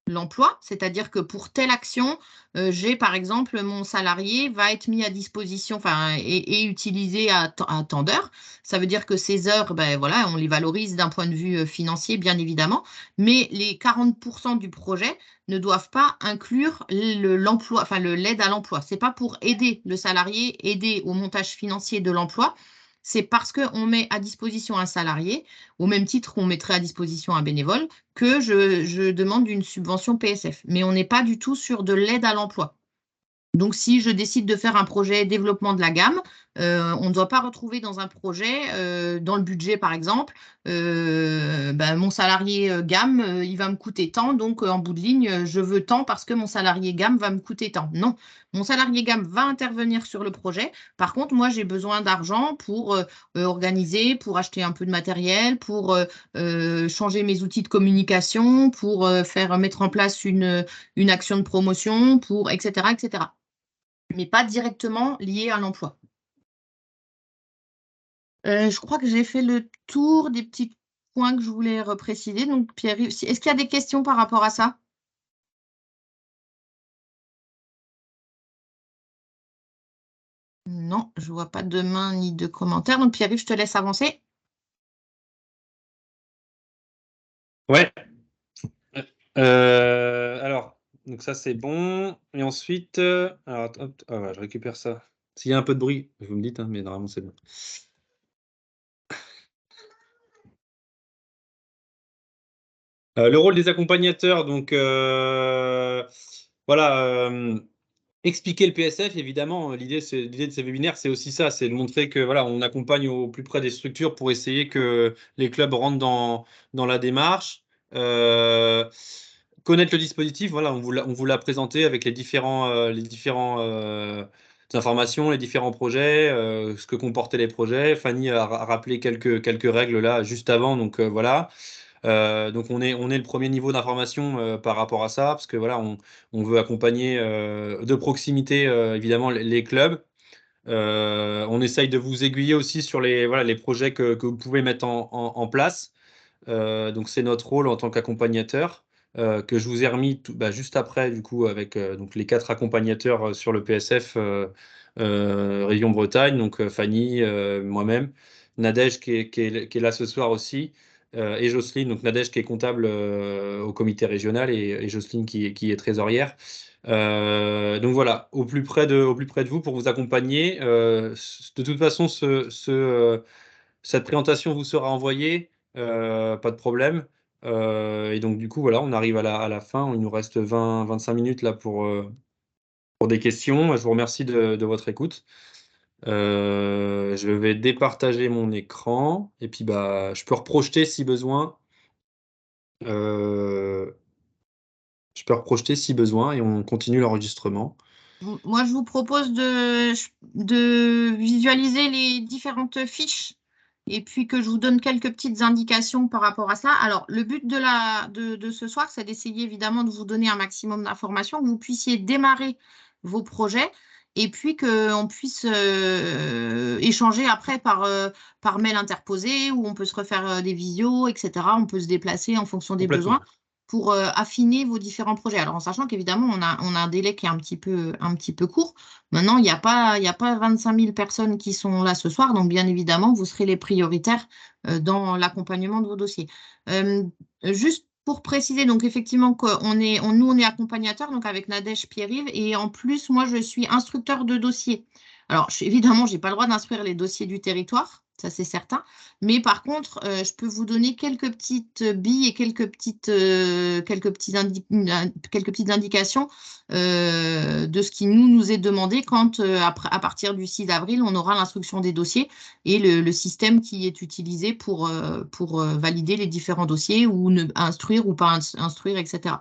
l'emploi, c'est-à-dire que pour telle action, j'ai par exemple mon salarié va être mis à disposition, enfin, et utilisé à tant d'heures. Ça veut dire que ces heures, ben voilà, on les valorise d'un point de vue financier, bien évidemment, mais les 40% du projet ne doivent pas inclure l'emploi, enfin l'aide à l'emploi. C'est pas pour aider le salarié, aider au montage financier de l'emploi. C'est parce qu'on met à disposition un salarié, au même titre qu'on mettrait à disposition un bénévole, que je demande une subvention PSF. Mais on n'est pas du tout sur de l'aide à l'emploi. Donc, si je décide de faire un projet développement de la gamme, on ne doit pas retrouver dans un projet, dans le budget par exemple, mon salarié gamme, il va me coûter tant, donc en bout de ligne, je veux tant parce que mon salarié gamme va me coûter tant. Non, mon salarié gamme va intervenir sur le projet. Par contre, moi, j'ai besoin d'argent pour organiser, pour acheter un peu de matériel, pour changer mes outils de communication, pour mettre en place une action de promotion, pour etc., etc. Mais pas directement lié à l'emploi. Je crois que j'ai fait le tour des petits points que je voulais repréciser. Donc, Pierre, est-ce qu'il y a des questions par rapport à ça? Non, je ne vois pas de main ni de commentaires. Donc, Pierre, je te laisse avancer. Ouais. Alors, donc ça, c'est bon. Et ensuite, alors, hop, ouais, je récupère ça. S'il y a un peu de bruit, vous me dites, hein, mais normalement, c'est bon. Le rôle des accompagnateurs, donc voilà, expliquer le PSF, évidemment. L'idée de ces webinaires, c'est aussi ça, c'est de montrer que voilà, on accompagne au plus près des structures pour essayer que les clubs rentrent dans la démarche. Connaître le dispositif, voilà, on vous l'a présenté avec les différents informations, les différents projets, ce que comportaient les projets. Fanny a rappelé quelques règles là juste avant, donc voilà. Donc on est le premier niveau d'information par rapport à ça, parce que voilà, on veut accompagner de proximité évidemment les clubs. On essaye de vous aiguiller aussi sur les projets que vous pouvez mettre en place. Donc c'est notre rôle en tant qu'accompagnateur, que je vous ai remis juste après, du coup, avec donc les 4 accompagnateurs sur le PSF Région Bretagne, donc Fanny, moi-même, Nadège qui est là ce soir aussi, et Jocelyne, donc Nadège qui est comptable au comité régional et Jocelyne qui est trésorière. Donc voilà, au plus près de vous pour vous accompagner. De toute façon, cette présentation vous sera envoyée, pas de problème. Et donc du coup, voilà, on arrive à la fin. Il nous reste 20-25 minutes là pour des questions. Je vous remercie de votre écoute. Je vais départager mon écran et puis je peux reprojeter si besoin. Je peux reprojeter si besoin et on continue l'enregistrement. Moi, je vous propose de visualiser les différentes fiches et puis que je vous donne quelques petites indications par rapport à ça. Alors, le but de ce soir, c'est d'essayer évidemment de vous donner un maximum d'informations, que vous puissiez démarrer vos projets et puis qu'on puisse échanger après par mail interposé, où on peut se refaire des visios, etc. On peut se déplacer en fonction des Complètement. besoins pour affiner vos différents projets. Alors, en sachant qu'évidemment, on a un délai qui est un petit peu court. Maintenant, il n'y a pas 25 000 personnes qui sont là ce soir, donc bien évidemment, vous serez les prioritaires dans l'accompagnement de vos dossiers. Juste pour préciser, donc effectivement, nous, on est accompagnateurs, donc avec Nadège Pierrive, et en plus, moi, je suis instructeur de dossier. Alors, évidemment, je n'ai pas le droit d'instruire les dossiers du territoire, ça c'est certain. Mais par contre, je peux vous donner quelques petites billes et quelques petites indications de ce qui nous est demandé quand, à partir du 6 avril, on aura l'instruction des dossiers et le système qui est utilisé pour valider les différents dossiers ou instruire ou pas instruire, etc.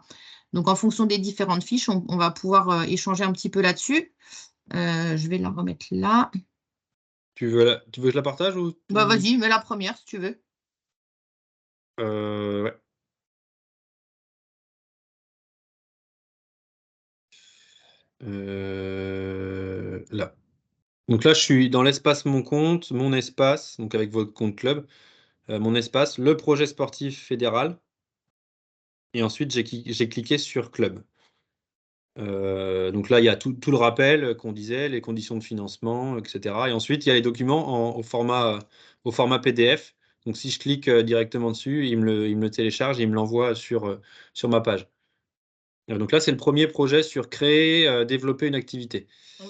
Donc, en fonction des différentes fiches, on va pouvoir échanger un petit peu là-dessus. Je vais la remettre là. Tu veux que je la partage ou Vas-y, mets la première si tu veux. Ouais. Là. Donc là, je suis dans l'espace Mon compte, mon espace, donc avec votre compte club, mon espace, le projet sportif fédéral. Et ensuite, j'ai cliqué sur club. Donc là, il y a tout le rappel qu'on disait, les conditions de financement, etc. Et ensuite, il y a les documents au format PDF. Donc si je clique directement dessus, il me le télécharge et il me l'envoie sur ma page. Donc là, c'est le premier projet sur créer, développer une activité. On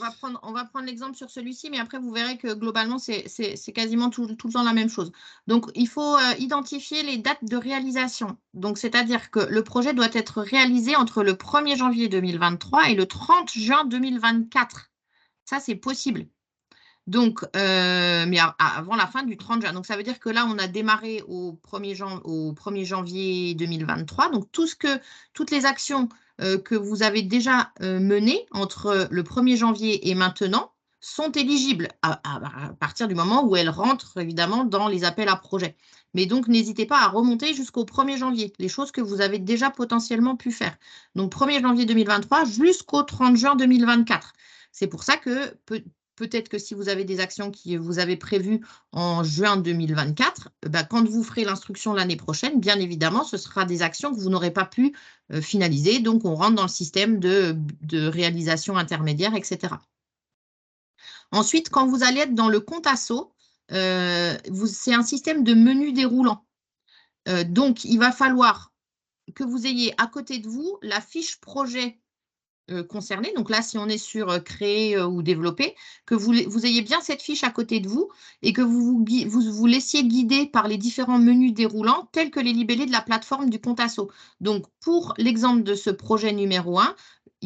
va prendre l'exemple sur celui-ci, mais après, vous verrez que globalement, c'est quasiment tout le temps la même chose. Donc, il faut identifier les dates de réalisation. Donc, c'est-à-dire que le projet doit être réalisé entre le 1er janvier 2023 et le 30 juin 2024. Ça, c'est possible. Donc, mais avant la fin du 30 juin. Donc, ça veut dire que là, on a démarré au 1er janvier 2023. Donc, toutes les actions que vous avez déjà menées entre le 1er janvier et maintenant sont éligibles à partir du moment où elles rentrent évidemment dans les appels à projets. Mais donc, n'hésitez pas à remonter jusqu'au 1er janvier, les choses que vous avez déjà potentiellement pu faire. Donc, 1er janvier 2023 jusqu'au 30 juin 2024. C'est pour ça que peut-être que si vous avez des actions qui vous avez prévues en juin 2024, quand vous ferez l'instruction l'année prochaine, bien évidemment, ce sera des actions que vous n'aurez pas pu finaliser. Donc, on rentre dans le système de réalisation intermédiaire, etc. Ensuite, quand vous allez être dans le compte asso, c'est un système de menu déroulant. Donc, il va falloir que vous ayez à côté de vous la fiche projet concernés. Donc là, si on est sur créer ou développer, que vous ayez bien cette fiche à côté de vous et que vous laissiez guider par les différents menus déroulants tels que les libellés de la plateforme du Contasso. Donc, pour l'exemple de ce projet numéro 1,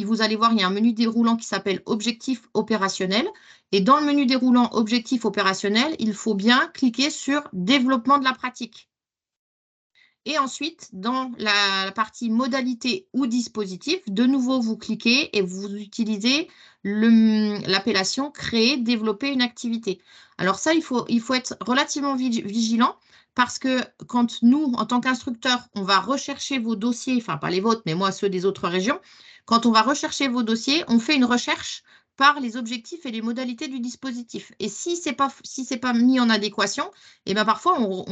vous allez voir, il y a un menu déroulant qui s'appelle Objectif opérationnel. Et dans le menu déroulant Objectif opérationnel, il faut bien cliquer sur Développement de la pratique. Et ensuite, dans la partie modalité ou dispositif, de nouveau, vous cliquez et vous utilisez l'appellation créer, développer une activité. Alors ça, il faut être relativement vigilant parce que quand nous, en tant qu'instructeurs, on va rechercher vos dossiers, enfin pas les vôtres, mais moi ceux des autres régions, quand on va rechercher vos dossiers, on fait une recherche par les objectifs et les modalités du dispositif. Et si ce n'est pas mis en adéquation, et bien parfois on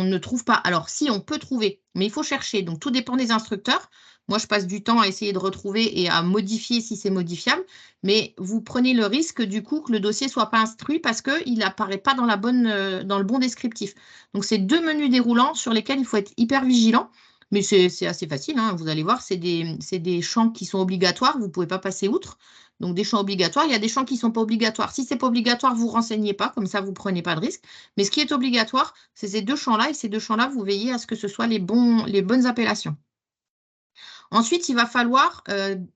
ne trouve pas. Alors si, on peut trouver, mais il faut chercher. Donc tout dépend des instructeurs. Moi, je passe du temps à essayer de retrouver et à modifier si c'est modifiable. Mais vous prenez le risque du coup que le dossier ne soit pas instruit parce qu'il n'apparaît pas dans le bon descriptif. Donc c'est 2 menus déroulants sur lesquels il faut être hyper vigilant. Mais c'est assez facile, hein. Vous allez voir, c'est des champs qui sont obligatoires. Vous ne pouvez pas passer outre. Donc, des champs obligatoires. Il y a des champs qui ne sont pas obligatoires. Si ce n'est pas obligatoire, vous ne renseignez pas. Comme ça, vous ne prenez pas de risque. Mais ce qui est obligatoire, c'est ces 2 champs-là. Et ces 2 champs-là, vous veillez à ce que ce soit les bonnes appellations. Ensuite, il va falloir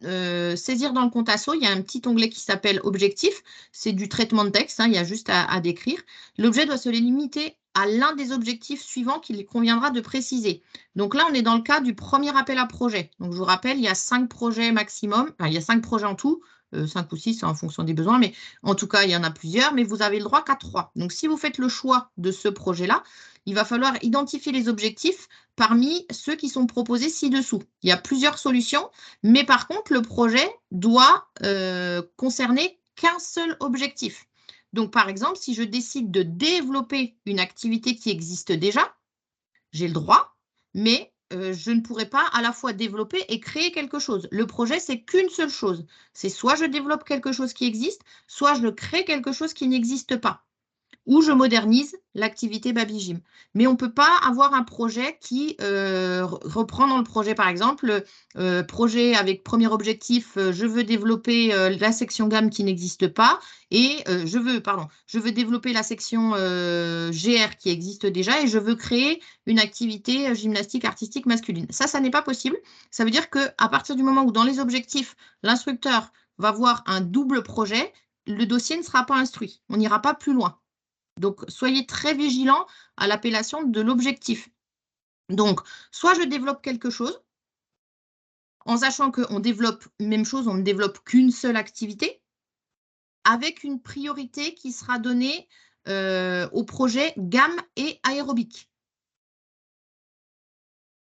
saisir dans le Contasso. Il y a un petit onglet qui s'appelle Objectif. C'est du traitement de texte, hein, il y a juste à décrire. L'objet doit se limiter à l'un des objectifs suivants qu'il conviendra de préciser. Donc là, on est dans le cas du premier appel à projet. Donc je vous rappelle, il y a 5 projets maximum. Enfin, il y a 5 projets en tout. 5 ou 6 en fonction des besoins, mais en tout cas, il y en a plusieurs, mais vous avez le droit qu'à 3. Donc, si vous faites le choix de ce projet-là, il va falloir identifier les objectifs parmi ceux qui sont proposés ci-dessous. Il y a plusieurs solutions, mais par contre, le projet doit concerner qu'un seul objectif. Donc, par exemple, si je décide de développer une activité qui existe déjà, j'ai le droit, mais je ne pourrai pas à la fois développer et créer quelque chose. Le projet, c'est qu'une seule chose. C'est soit je développe quelque chose qui existe, soit je crée quelque chose qui n'existe pas. Ou je modernise l'activité Babygym. Mais on ne peut pas avoir un projet qui reprend dans le projet, par exemple, projet avec premier objectif, je veux développer la section gamme qui n'existe pas et je veux développer la section GR qui existe déjà et je veux créer une activité gymnastique artistique masculine. Ça n'est pas possible. Ça veut dire qu'à partir du moment où dans les objectifs, l'instructeur va voir un double projet, le dossier ne sera pas instruit. On n'ira pas plus loin. Donc, soyez très vigilants à l'appellation de l'objectif. Donc, soit je développe quelque chose, en sachant qu'on développe même chose, on ne développe qu'une seule activité, avec une priorité qui sera donnée au projet gamme et aérobic.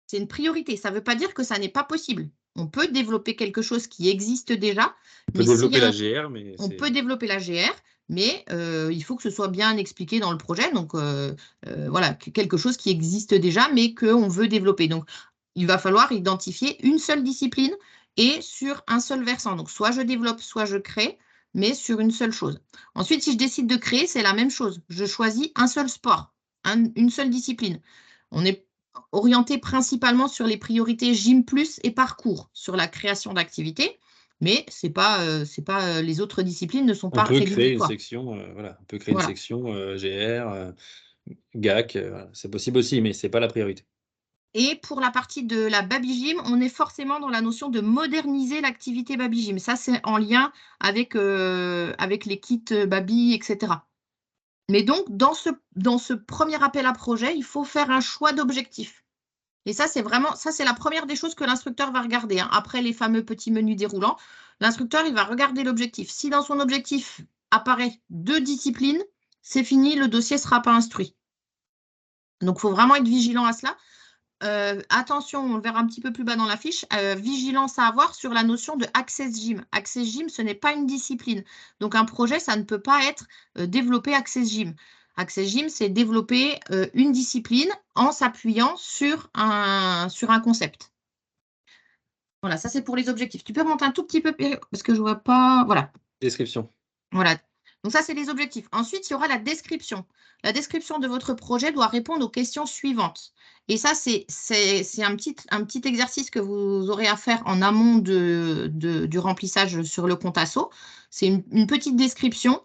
C'est une priorité. Ça ne veut pas dire que ça n'est pas possible. On peut développer quelque chose qui existe déjà. On peut développer la GR, mais on peut développer la GR, mais il faut que ce soit bien expliqué dans le projet. Donc, voilà, quelque chose qui existe déjà, mais qu'on veut développer. Donc, il va falloir identifier une seule discipline et sur un seul versant. Donc, soit je développe, soit je crée, mais sur une seule chose. Ensuite, si je décide de créer, c'est la même chose. Je choisis un seul sport, une seule discipline. On est orienté principalement sur les priorités gym plus et parcours, sur la création d'activités. Mais c'est pas les autres disciplines ne sont pas rédhibitoires. On peut créer une section, voilà, on peut créer une section GR, GAC, c'est possible aussi, mais c'est pas la priorité. Et pour la partie de la Babygym, on est forcément dans la notion de moderniser l'activité Babygym. Ça, c'est en lien avec les kits Baby, etc. Mais donc, dans ce premier appel à projet, il faut faire un choix d'objectif. Et ça, c'est la première des choses que l'instructeur va regarder. Hein. Après les fameux petits menus déroulants, l'instructeur, il va regarder l'objectif. Si dans son objectif apparaît 2 disciplines, c'est fini, le dossier ne sera pas instruit. Donc, il faut vraiment être vigilant à cela. Attention, on le verra un petit peu plus bas dans la fiche, vigilance à avoir sur la notion de Access Gym. Access Gym, ce n'est pas une discipline. Donc, un projet, ça ne peut pas être développé Access Gym. Access Gym, c'est développer une discipline en s'appuyant sur un concept. Voilà, ça c'est pour les objectifs. Tu peux remonter un tout petit peu parce que je ne vois pas. Voilà. Description. Voilà. Donc ça, c'est les objectifs. Ensuite, il y aura la description. La description de votre projet doit répondre aux questions suivantes. Et ça, c'est un petit exercice que vous aurez à faire en amont du remplissage sur le compte asso. C'est une petite description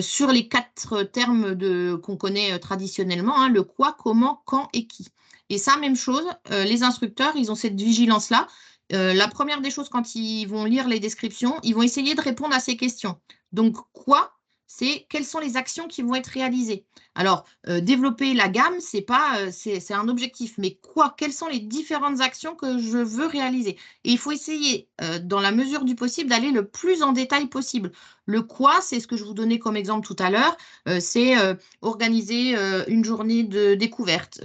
sur les 4 termes qu'on connaît traditionnellement, hein, le quoi, comment, quand et qui. Et ça, même chose, les instructeurs, ils ont cette vigilance-là. La première des choses, quand ils vont lire les descriptions, ils vont essayer de répondre à ces questions. Donc, quoi? C'est quelles sont les actions qui vont être réalisées. Alors, développer la gamme, c'est un objectif, mais quoi? Quelles sont les différentes actions que je veux réaliser? Et il faut essayer, dans la mesure du possible, d'aller le plus en détail possible. Le quoi, c'est ce que je vous donnais comme exemple tout à l'heure, c'est organiser une journée de découverte,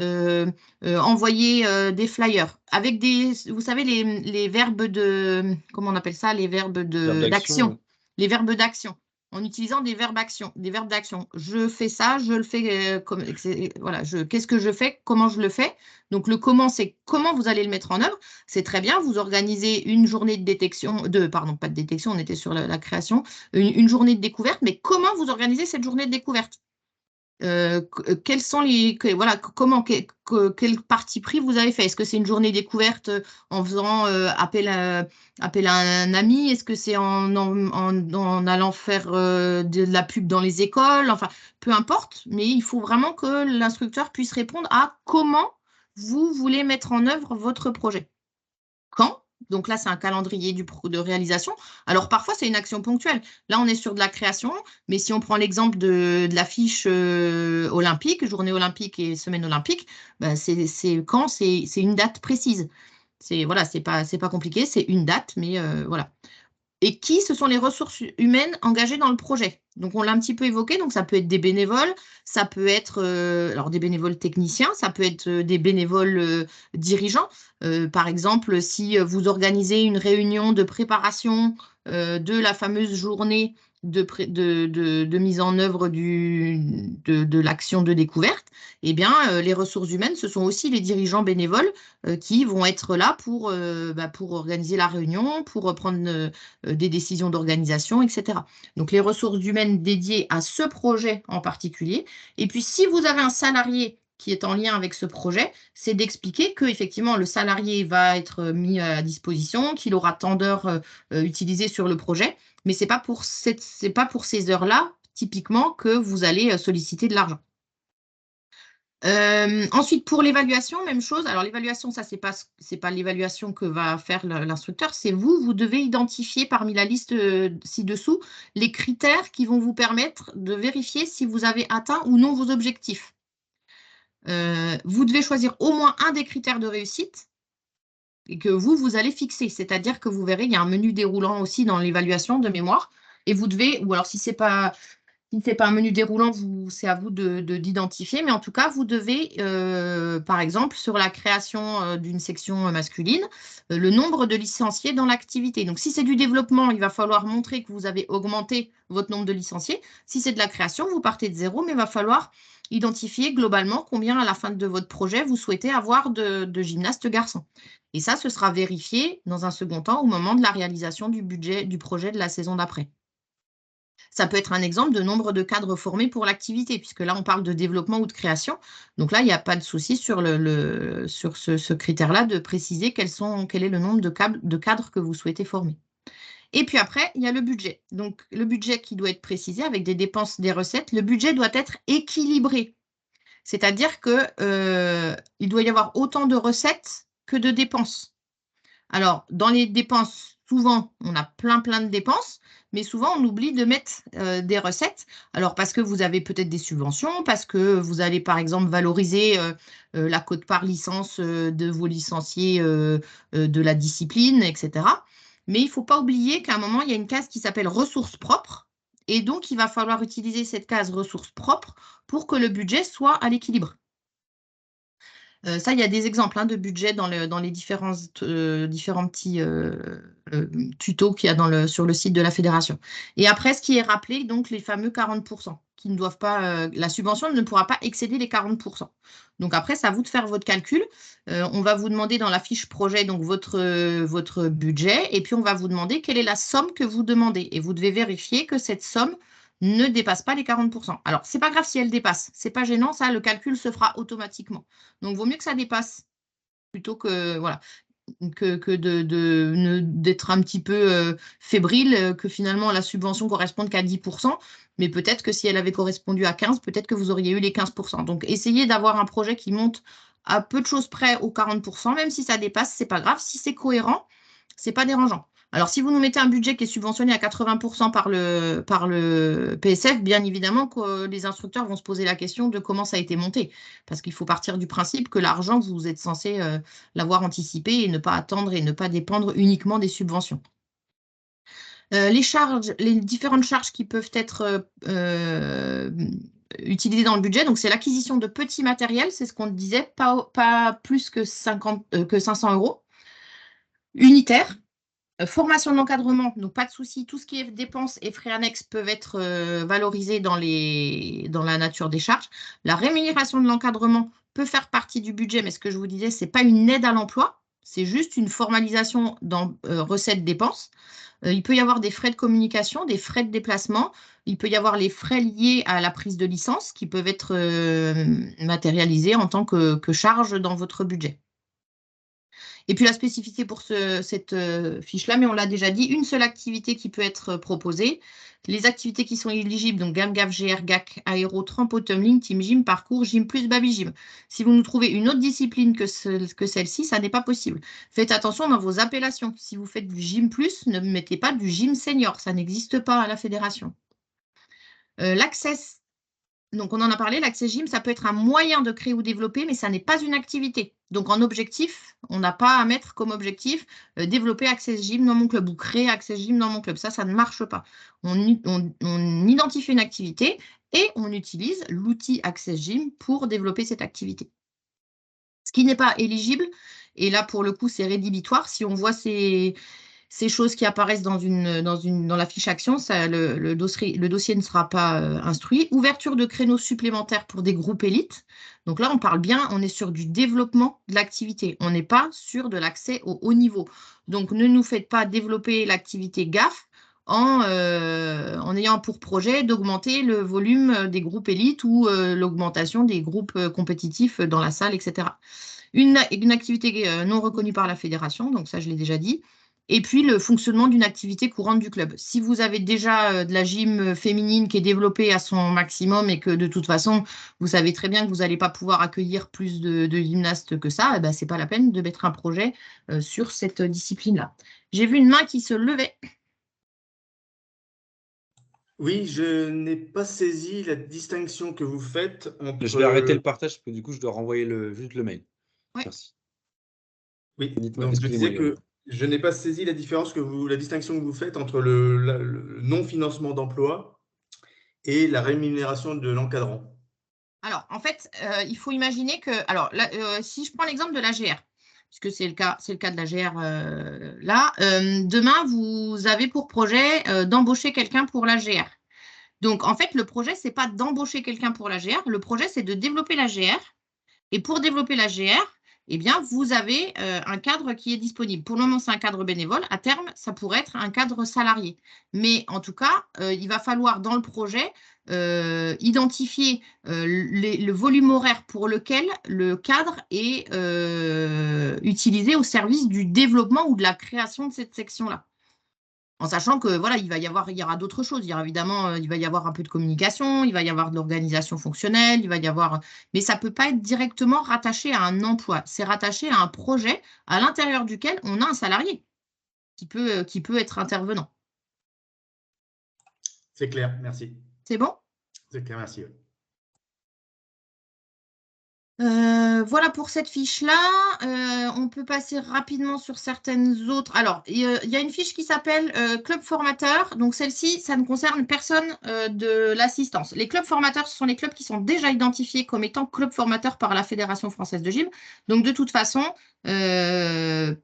envoyer des flyers avec vous savez, les verbes de, comment on appelle ça, les verbes d'action, les verbes d'action. En utilisant des verbes d'action. Je fais ça, je le fais voilà, qu'est-ce que je fais, comment je le fais. Donc le comment, c'est comment vous allez le mettre en œuvre. C'est très bien, vous organisez une journée de détection, pardon, pas de détection, on était sur la création, une journée de découverte, mais comment vous organisez cette journée de découverte? Quels sont voilà, quel parti pris vous avez fait? Est-ce que c'est une journée découverte en faisant appel à un ami? Est-ce que c'est en allant faire de la pub dans les écoles? Enfin, peu importe, mais il faut vraiment que l'instructeur puisse répondre à comment vous voulez mettre en œuvre votre projet. Quand? Donc là, c'est un calendrier de réalisation. Alors, parfois, c'est une action ponctuelle. Là, on est sur de la création, mais si on prend l'exemple de la fiche olympique, journée olympique et semaine olympique, ben c'est quand? C'est une date précise. Voilà, c'est pas compliqué, c'est une date, mais voilà. Et qui ce sont les ressources humaines engagées dans le projet? Donc, on l'a un petit peu évoqué, donc ça peut être des bénévoles, ça peut être alors des bénévoles techniciens, ça peut être des bénévoles dirigeants. Par exemple, si vous organisez une réunion de préparation de la fameuse journée de mise en œuvre de l'action de découverte, eh bien, les ressources humaines, ce sont aussi les dirigeants bénévoles qui vont être là pour organiser la réunion, pour prendre des décisions d'organisation, etc. Donc, les ressources humaines dédiées à ce projet en particulier. Et puis, si vous avez un salarié qui est en lien avec ce projet, c'est d'expliquer que effectivement le salarié va être mis à disposition, qu'il aura tant d'heures utilisées sur le projet, mais c'est pas pour ces heures-là, typiquement, que vous allez solliciter de l'argent. Ensuite, pour l'évaluation, même chose. Alors, l'évaluation, ça, c'est pas l'évaluation que va faire l'instructeur, c'est vous devez identifier parmi la liste ci-dessous les critères qui vont vous permettre de vérifier si vous avez atteint ou non vos objectifs. Vous devez choisir au moins un des critères de réussite et que vous allez fixer. C'est-à-dire que vous verrez, il y a un menu déroulant aussi dans l'évaluation de mémoire. Et vous devez, ou alors si ce n'est pas un menu déroulant, c'est à vous d'identifier. Mais en tout cas, vous devez, par exemple, sur la création d'une section masculine, le nombre de licenciés dans l'activité. Donc, si c'est du développement, il va falloir montrer que vous avez augmenté votre nombre de licenciés. Si c'est de la création, vous partez de 0, mais il va falloir identifier globalement combien à la fin de votre projet vous souhaitez avoir de gymnastes garçons. Et ça, ce sera vérifié dans un second temps au moment de la réalisation du budget du projet de la saison d'après. Ça peut être un exemple de nombre de cadres formés pour l'activité, puisque là, on parle de développement ou de création. Donc là, il n'y a pas de souci sur ce critère-là de préciser quel est le nombre de cadres que vous souhaitez former. Et puis après, il y a le budget. Donc, le budget qui doit être précisé avec des dépenses, des recettes. Le budget doit être équilibré. C'est-à-dire qu'il doit y avoir autant de recettes que de dépenses. Alors, dans les dépenses, souvent, on a plein de dépenses, mais souvent, on oublie de mettre des recettes. Alors, parce que vous avez peut-être des subventions, parce que vous allez, par exemple, valoriser la quote-part licence de vos licenciés de la discipline, etc. Mais il ne faut pas oublier qu'à un moment, il y a une case qui s'appelle ressources propres. Et donc, il va falloir utiliser cette case ressources propres pour que le budget soit à l'équilibre. Ça, il y a des exemples de budget dans les différents petits tutos qu'il y a sur le site de la fédération. Et après, ce qui est rappelé, donc les fameux 40%, qui ne doivent pas, la subvention ne pourra pas excéder les 40%. Donc après, c'est à vous de faire votre calcul. On va vous demander dans la fiche projet donc votre budget, et puis on va vous demander quelle est la somme que vous demandez. Et vous devez vérifier que cette somme ne dépasse pas les 40%. Alors, ce n'est pas grave si elle dépasse. Ce n'est pas gênant, ça, le calcul se fera automatiquement. Donc, il vaut mieux que ça dépasse plutôt que, voilà, d'être un petit peu fébrile, que finalement la subvention corresponde qu'à 10%. Mais peut-être que si elle avait correspondu à 15%, peut-être que vous auriez eu les 15%. Donc, essayez d'avoir un projet qui monte à peu de choses près aux 40%, même si ça dépasse, ce n'est pas grave. Si c'est cohérent, ce n'est pas dérangeant. Alors, si vous nous mettez un budget qui est subventionné à 80% par le PSF, bien évidemment que les instructeurs vont se poser la question de comment ça a été monté. Parce qu'il faut partir du principe que l'argent, vous êtes censé l'avoir anticipé et ne pas attendre et ne pas dépendre uniquement des subventions. Les charges, les différentes charges qui peuvent être utilisées dans le budget, donc c'est l'acquisition de petits matériels, c'est ce qu'on disait, pas plus que 500 €, unitaires. Formation de l'encadrement, donc pas de souci, tout ce qui est dépenses et frais annexes peuvent être valorisés dans la nature des charges. La rémunération de l'encadrement peut faire partie du budget, mais ce que je vous disais, ce n'est pas une aide à l'emploi, c'est juste une formalisation dans recettes-dépenses. Il peut y avoir des frais de communication, des frais de déplacement, il peut y avoir les frais liés à la prise de licence qui peuvent être matérialisés en tant que charge dans votre budget. Et puis la spécificité pour cette fiche-là, mais on l'a déjà dit, une seule activité qui peut être proposée. Les activités qui sont éligibles, donc GAM, GAF, GR, GAC, Aéro, Trampo, Tumbling, Team Gym, Parcours, Gym plus Baby Gym. Si vous nous trouvez une autre discipline que celle-ci, ça n'est pas possible. Faites attention dans vos appellations. Si vous faites du Gym plus, ne mettez pas du Gym Senior. Ça n'existe pas à la fédération. L'Access. Donc, on en a parlé, l'Access Gym, ça peut être un moyen de créer ou développer, mais ça n'est pas une activité. Donc, en objectif, on n'a pas à mettre comme objectif développer Access Gym dans mon club ou créer Access Gym dans mon club. Ça ne marche pas. On identifie une activité et on utilise l'outil Access Gym pour développer cette activité. Ce qui n'est pas éligible, et là, pour le coup, c'est rédhibitoire. Si on voit ces choses qui apparaissent dans la fiche action, le dossier ne sera pas instruit. Ouverture de créneaux supplémentaires pour des groupes élites. Donc là, on parle bien, on est sur du développement de l'activité. On n'est pas sur de l'accès au haut niveau. Donc, ne nous faites pas développer l'activité GAF en ayant pour projet d'augmenter le volume des groupes élites ou l'augmentation des groupes compétitifs dans la salle, etc. Une activité non reconnue par la fédération, donc ça, je l'ai déjà dit. Et puis, le fonctionnement d'une activité courante du club. Si vous avez déjà de la gym féminine qui est développée à son maximum et que de toute façon, vous savez très bien que vous n'allez pas pouvoir accueillir plus de gymnastes que ça, eh ben, ce n'est pas la peine de mettre un projet sur cette discipline-là. J'ai vu une main qui se levait. Oui, je n'ai pas saisi la distinction que vous faites entre… Je vais arrêter le partage parce que du coup, je dois renvoyer juste le mail. Ouais. Merci. Oui, Dites-moi, donc je disais que je n'ai pas saisi la distinction que vous faites entre le non-financement d'emploi et la rémunération de l'encadrant. Alors, en fait, il faut imaginer que… Alors, là, si je prends l'exemple de l'AGR, puisque c'est le cas de l'AGR là, demain, vous avez pour projet d'embaucher quelqu'un pour l'AGR. Donc, en fait, le projet, ce n'est pas d'embaucher quelqu'un pour l'AGR. Le projet, c'est de développer l'AGR. Et pour développer l'AGR, eh bien, vous avez un cadre qui est disponible. Pour le moment, c'est un cadre bénévole. À terme, ça pourrait être un cadre salarié. Mais en tout cas, il va falloir dans le projet identifier le volume horaire pour lequel le cadre est utilisé au service du développement ou de la création de cette section-là. En sachant que voilà, il y aura d'autres choses. Évidemment, il va y avoir un peu de communication, il va y avoir de l'organisation fonctionnelle, il va y avoir, mais ça ne peut pas être directement rattaché à un emploi. C'est rattaché à un projet à l'intérieur duquel on a un salarié qui peut être intervenant. C'est clair, merci. C'est bon? C'est clair, merci. Voilà pour cette fiche-là. On peut passer rapidement sur certaines autres. Alors, il y a une fiche qui s'appelle Club formateur. Donc, celle-ci, ça ne concerne personne de l'assistance. Les clubs formateurs, ce sont les clubs qui sont déjà identifiés comme étant clubs formateurs par la Fédération française de gym. Donc, de toute façon,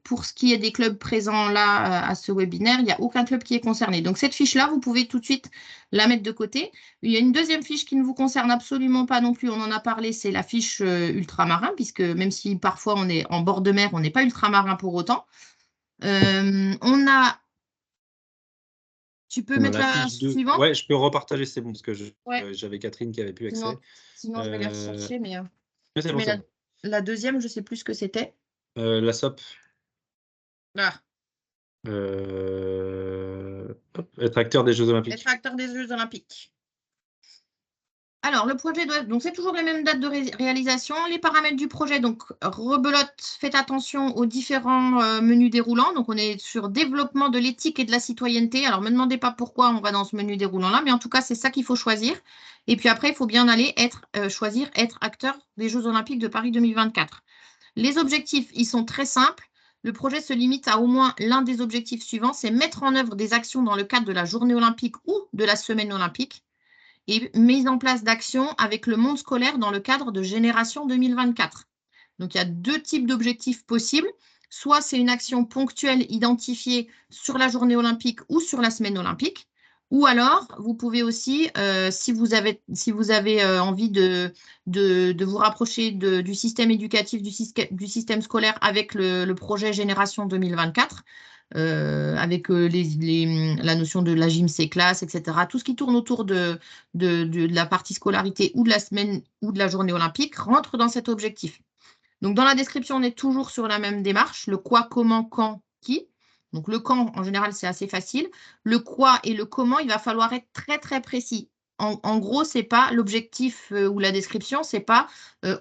pour ce qui est des clubs présents là à ce webinaire, il n'y a aucun club qui est concerné. Donc, cette fiche-là, vous pouvez tout de suite la mettre de côté. Il y a une deuxième fiche qui ne vous concerne absolument pas non plus, on en a parlé, c'est la fiche ultramarin, puisque même si parfois on est en bord de mer, on n'est pas ultramarin pour autant. On a Tu peux mettre la fiche 2. suivante? Ouais, je peux repartager, c'est bon, parce que Ouais. j'avais Catherine qui avait plus accès. Sinon, je vais les rechercher, mais Mais c'est tu bon, mets c'est bon. la deuxième, je ne sais plus ce que c'était. La SOP. Ah, Être acteur des Jeux Olympiques. être acteur des Jeux Olympiques. Alors, le projet doit. Donc, c'est toujours les mêmes dates de réalisation. Les paramètres du projet, donc, rebelote, faites attention aux différents menus déroulants. Donc, on est sur développement de l'éthique et de la citoyenneté. Alors, ne me demandez pas pourquoi on va dans ce menu déroulant-là, mais en tout cas, c'est ça qu'il faut choisir. Et puis après, il faut bien aller choisir être acteur des Jeux Olympiques de Paris 2024. Les objectifs, ils sont très simples. Le projet se limite à au moins l'un des objectifs suivants, c'est mettre en œuvre des actions dans le cadre de la journée olympique ou de la semaine olympique et mise en place d'actions avec le monde scolaire dans le cadre de Génération 2024. Donc, il y a deux types d'objectifs possibles. Soit c'est une action ponctuelle identifiée sur la journée olympique ou sur la semaine olympique. Ou alors, vous pouvez aussi, si vous avez envie de vous rapprocher du système éducatif, du système scolaire avec le projet Génération 2024, avec la notion de la gym, classe, etc. Tout ce qui tourne autour de la partie scolarité ou de la semaine ou de la journée olympique rentre dans cet objectif. Donc, dans la description, on est toujours sur la même démarche, le quoi, comment, quand, qui. Donc, le quand, en général, c'est assez facile. Le quoi et le comment, il va falloir être très, très précis. En gros, c'est pas l'objectif ou la description, c'est pas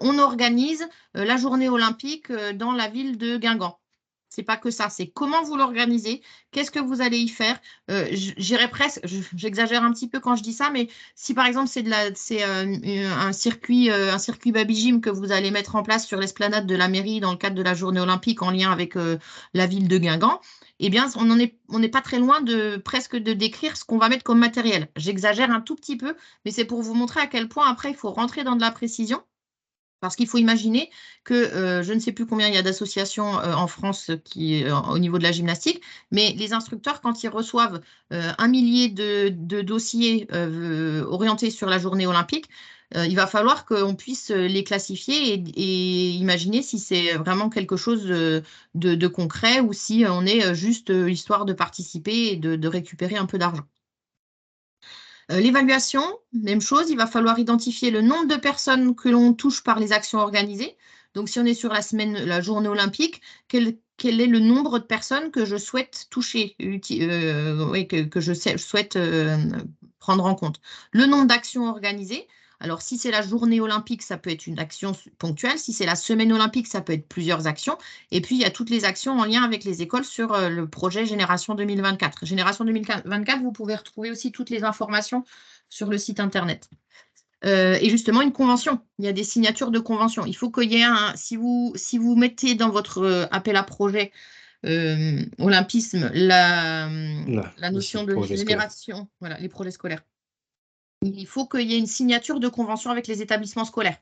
on organise la journée olympique dans la ville de Guingamp. C'est pas que ça, c'est comment vous l'organisez, qu'est-ce que vous allez y faire. J'irais presque, j'exagère un petit peu quand je dis ça, mais si par exemple c'est un circuit baby gym que vous allez mettre en place sur l'esplanade de la mairie dans le cadre de la journée olympique en lien avec la ville de Guingamp, eh bien on n'est pas très loin presque de décrire ce qu'on va mettre comme matériel. J'exagère un tout petit peu, mais c'est pour vous montrer à quel point après il faut rentrer dans de la précision. Parce qu'il faut imaginer que je ne sais plus combien il y a d'associations en France au niveau de la gymnastique, mais les instructeurs, quand ils reçoivent 1 millier de dossiers orientés sur la journée olympique, il va falloir qu'on puisse les classifier et imaginer si c'est vraiment quelque chose de concret ou si on est juste histoire de participer et de récupérer un peu d'argent. L'évaluation, même chose, il va falloir identifier le nombre de personnes que l'on touche par les actions organisées. Donc, si on est sur la journée olympique, quel est le nombre de personnes que je souhaite toucher, que je souhaite prendre en compte. Le nombre d'actions organisées. Alors, si c'est la journée olympique, ça peut être une action ponctuelle. Si c'est la semaine olympique, ça peut être plusieurs actions. Et puis, il y a toutes les actions en lien avec les écoles sur le projet Génération 2024. Génération 2024, vous pouvez retrouver aussi toutes les informations sur le site Internet. Et justement, une convention. Il y a des signatures de convention. Il faut qu'il y ait si vous mettez dans votre appel à projet olympisme la notion de génération, voilà, les projets scolaires. Il faut qu'il y ait une signature de convention avec les établissements scolaires.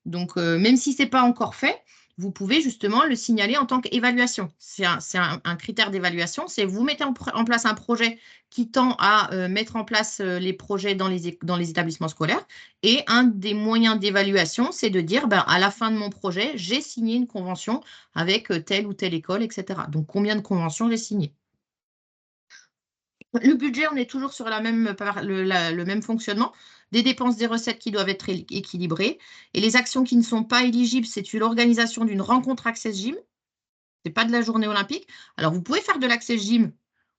Donc, même si ce n'est pas encore fait, vous pouvez justement le signaler en tant qu'évaluation. C'est un critère d'évaluation. C'est vous mettez en place un projet qui tend à mettre en place les projets dans les établissements scolaires. Et un des moyens d'évaluation, c'est de dire, à la fin de mon projet, j'ai signé une convention avec telle ou telle école, etc. Donc, combien de conventions j'ai signées? Le budget, on est toujours sur le même fonctionnement. Des dépenses, des recettes qui doivent être équilibrées. Et les actions qui ne sont pas éligibles, c'est l'organisation d'une rencontre Access Gym. Ce n'est pas de la journée olympique. Alors, vous pouvez faire de l'Access Gym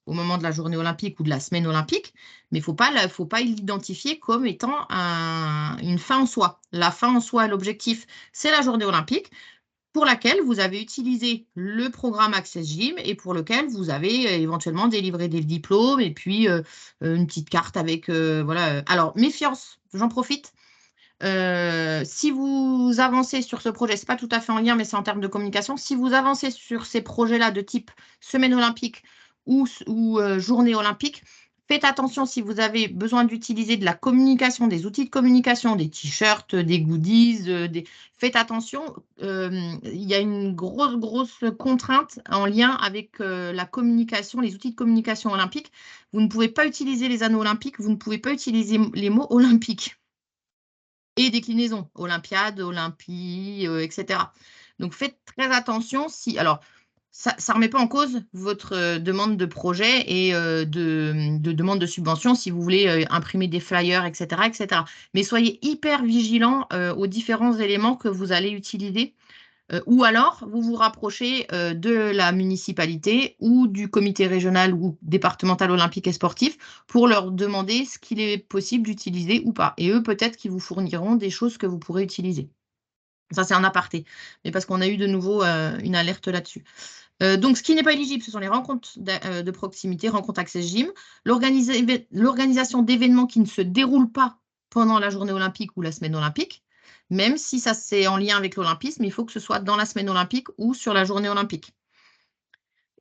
au moment de la journée olympique ou de la semaine olympique, mais il ne faut pas l'identifier comme étant une fin en soi. La fin en soi, l'objectif, c'est la journée olympique, pour laquelle vous avez utilisé le programme Access Gym et pour lequel vous avez éventuellement délivré des diplômes et puis une petite carte avec… voilà. Alors, méfiance, j'en profite. Si vous avancez sur ce projet, ce n'est pas tout à fait en lien, mais c'est en termes de communication. Si vous avancez sur ces projets-là de type semaine olympique ou journée olympique, faites attention si vous avez besoin d'utiliser de la communication, des outils de communication, des t-shirts, des goodies, faites attention. Il y a une grosse contrainte en lien avec la communication, les outils de communication olympique. Vous ne pouvez pas utiliser les anneaux olympiques, vous ne pouvez pas utiliser les mots olympiques et déclinaisons, Olympiade, Olympie, etc. Donc, faites très attention. ça ne remet pas en cause votre demande de projet et de demande de subvention si vous voulez imprimer des flyers, etc., etc. Mais soyez hyper vigilants aux différents éléments que vous allez utiliser. Ou alors, vous vous rapprochez de la municipalité ou du comité régional ou départemental olympique et sportif pour leur demander ce qu'il est possible d'utiliser ou pas. Et eux, peut-être qu'ils vous fourniront des choses que vous pourrez utiliser. Ça, c'est un aparté, mais parce qu'on a eu de nouveau une alerte là-dessus. Donc, ce qui n'est pas éligible, ce sont les rencontres de proximité, rencontres Access Gym, l'organisation d'événements qui ne se déroulent pas pendant la journée olympique ou la semaine olympique, même si ça c'est en lien avec l'olympisme, il faut que ce soit dans la semaine olympique ou sur la journée olympique.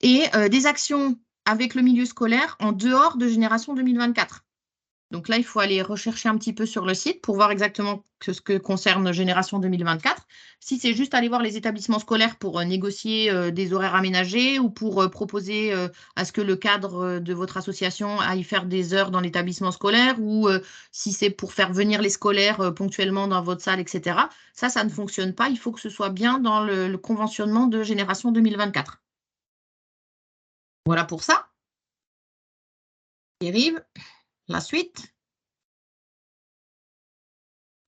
Et des actions avec le milieu scolaire en dehors de Génération 2024. Donc là, il faut aller rechercher un petit peu sur le site pour voir exactement ce que concerne Génération 2024. Si c'est juste aller voir les établissements scolaires pour négocier des horaires aménagés ou pour proposer à ce que le cadre de votre association aille faire des heures dans l'établissement scolaire ou si c'est pour faire venir les scolaires ponctuellement dans votre salle, etc. Ça ne fonctionne pas. Il faut que ce soit bien dans le conventionnement de Génération 2024. Voilà pour ça. Pierre-Yves, la suite.